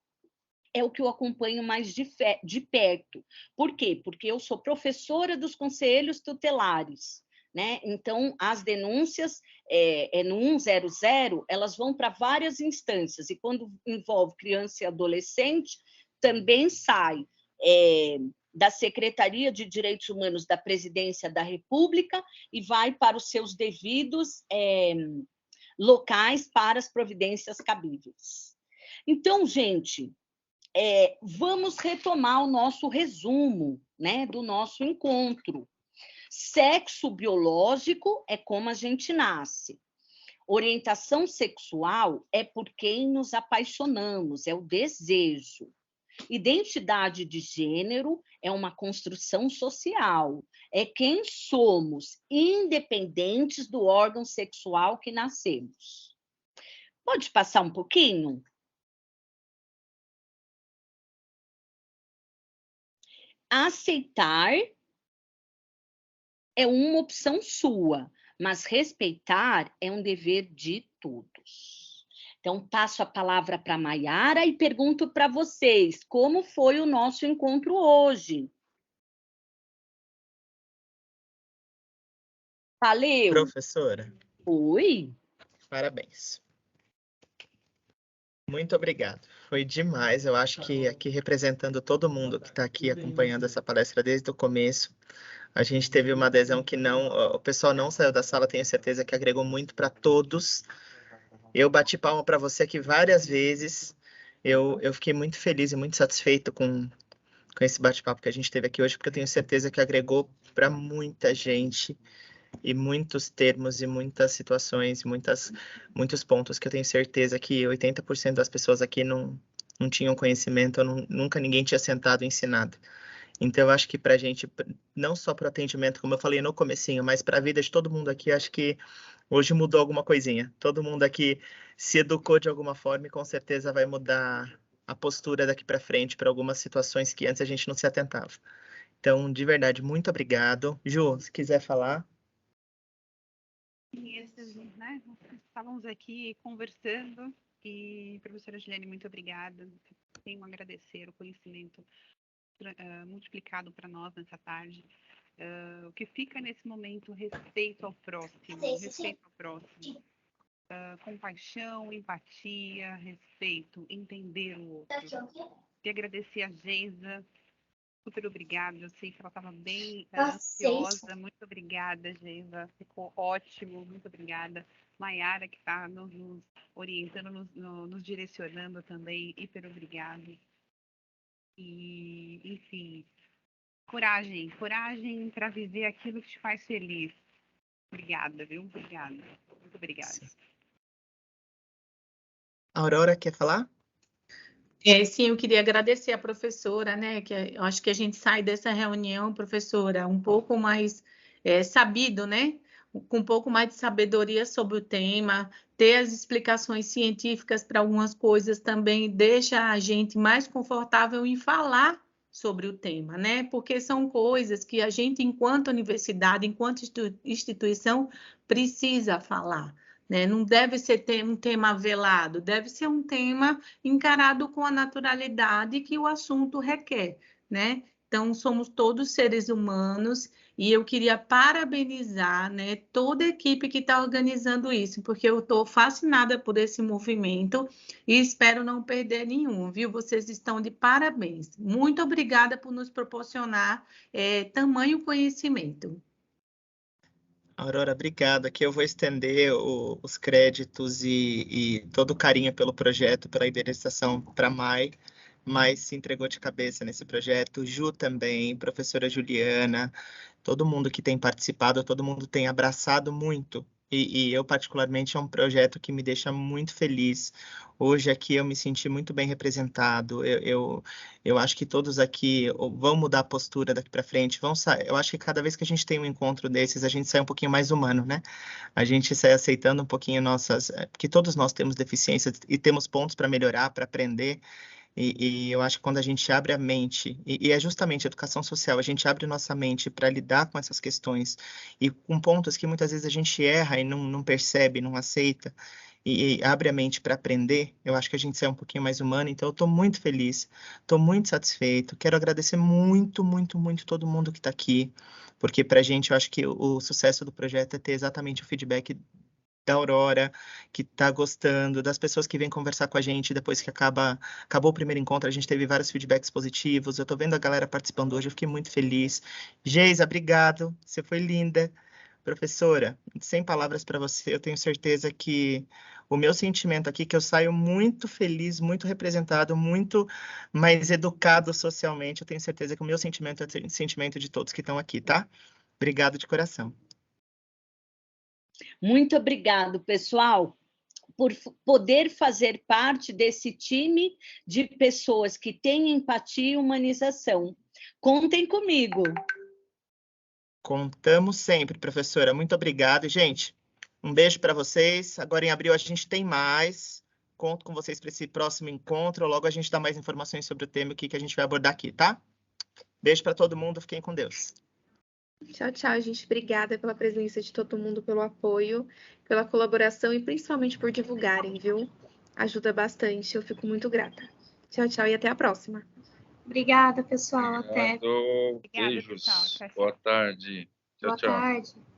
é o que eu acompanho mais de perto. Por quê? Porque eu sou professora dos conselhos tutelares, né? Então, as denúncias no 100, elas vão para várias instâncias, e quando envolve criança e adolescente, também sai da Secretaria de Direitos Humanos da Presidência da República e vai para os seus devidos locais para as providências cabíveis. Então, gente, vamos retomar o nosso resumo, né, do nosso encontro. Sexo biológico é como a gente nasce. Orientação sexual é por quem nos apaixonamos, é o desejo. Identidade de gênero é uma construção social, é quem somos, independentes do órgão sexual que nascemos. Pode passar um pouquinho? Aceitar é uma opção sua, mas respeitar é um dever de todos. Então, passo a palavra para a Maiara e pergunto para vocês, como foi o nosso encontro hoje? Valeu? Professora, Oi? parabéns. Muito obrigado. Foi demais. Eu acho que aqui representando todo mundo que está aqui acompanhando essa palestra desde o começo, a gente teve uma adesão que não, o pessoal não saiu da sala, tenho certeza que agregou muito para todos. Eu bati palma para você aqui várias vezes. Eu fiquei muito feliz e muito satisfeito com esse bate-papo que a gente teve aqui hoje, porque eu tenho certeza que agregou para muita gente e muitos termos e muitas situações, muitos pontos que eu tenho certeza que 80% das pessoas aqui não tinham conhecimento, nunca ninguém tinha sentado e ensinado. Então, eu acho que para a gente, não só para o atendimento, como eu falei no comecinho, mas para a vida de todo mundo aqui, acho que hoje mudou alguma coisinha. Todo mundo aqui se educou de alguma forma e com certeza vai mudar a postura daqui para frente para algumas situações que antes a gente não se atentava. Então, de verdade, muito obrigado. Ju, se quiser falar. Né? Estávamos aqui conversando e, professora Gilene, muito obrigada. Tenho a agradecer o conhecimento multiplicado para nós nessa tarde. O que fica nesse momento, respeito ao próximo, compaixão, empatia, respeito, entender o outro. E agradecer a Geisa. Super obrigada. Eu sei que ela estava bem ansiosa. Muito obrigada, Geisa. Ficou ótimo. Muito obrigada. Maiara, que está nos orientando, nos direcionando também. Hiper obrigada. E, enfim, coragem para viver aquilo que te faz feliz. Obrigada, viu? Obrigada. Muito obrigada. A Aurora quer falar? Sim, eu queria agradecer a professora, né? Que eu acho que a gente sai dessa reunião, professora, um pouco mais sabido, né? Com um pouco mais de sabedoria sobre o tema, ter as explicações científicas para algumas coisas também deixa a gente mais confortável em falar sobre o tema, né? Porque são coisas que a gente, enquanto universidade, enquanto instituição, precisa falar. Né? Não deve ser um tema velado, deve ser um tema encarado com a naturalidade que o assunto requer, né? Então, somos todos seres humanos e eu queria parabenizar, né, toda a equipe que está organizando isso, porque eu estou fascinada por esse movimento e espero não perder nenhum, viu? Vocês estão de parabéns. Muito obrigada por nos proporcionar tamanho conhecimento. Aurora, obrigado. Aqui eu vou estender os créditos e todo o carinho pelo projeto, pela idealização para a Mai. Mai se entregou de cabeça nesse projeto, Ju também, professora Juliana, todo mundo que tem participado, todo mundo tem abraçado muito. E eu, particularmente, é um projeto que me deixa muito feliz. Hoje aqui eu me senti muito bem representado. Eu acho que todos aqui vão mudar a postura daqui para frente. Eu acho que cada vez que a gente tem um encontro desses, a gente sai um pouquinho mais humano, né? A gente sai aceitando um pouquinho porque todos nós temos deficiências e temos pontos para melhorar, para aprender. E eu acho que quando a gente abre a mente, e é justamente a educação social, a gente abre nossa mente para lidar com essas questões e com pontos que muitas vezes a gente erra e não percebe, não aceita, e abre a mente para aprender, eu acho que a gente sai um pouquinho mais humano. Então, eu estou muito feliz, estou muito satisfeito. Quero agradecer muito, muito, muito todo mundo que está aqui, porque para a gente, eu acho que o sucesso do projeto é ter exatamente o feedback da Aurora, que está gostando, das pessoas que vêm conversar com a gente depois que acabou o primeiro encontro. A gente teve vários feedbacks positivos. Eu estou vendo a galera participando hoje, eu fiquei muito feliz. Geisa, obrigado, você foi linda. Professora, sem palavras para você, eu tenho certeza que o meu sentimento aqui, que eu saio muito feliz, muito representado, muito mais educado socialmente, eu tenho certeza que o meu sentimento é o sentimento de todos que estão aqui, tá? Obrigado de coração. Muito obrigado, pessoal, por poder fazer parte desse time de pessoas que têm empatia e humanização. Contem comigo. Contamos sempre, professora. Muito obrigado. Gente, um beijo para vocês. Agora em abril a gente tem mais. Conto com vocês para esse próximo encontro. Logo a gente dá mais informações sobre o tema e o que a gente vai abordar aqui, tá? Beijo para todo mundo. Fiquem com Deus. Tchau, tchau, gente. Obrigada pela presença de todo mundo, pelo apoio, pela colaboração e principalmente por divulgarem, viu? ajuda bastante. Eu fico muito grata. Tchau, tchau e até a próxima. Obrigada, pessoal. Até. Obrigado. Obrigada, Beijos. pessoal. Tchau, tchau. Boa tarde. Tchau, Boa tchau. tarde.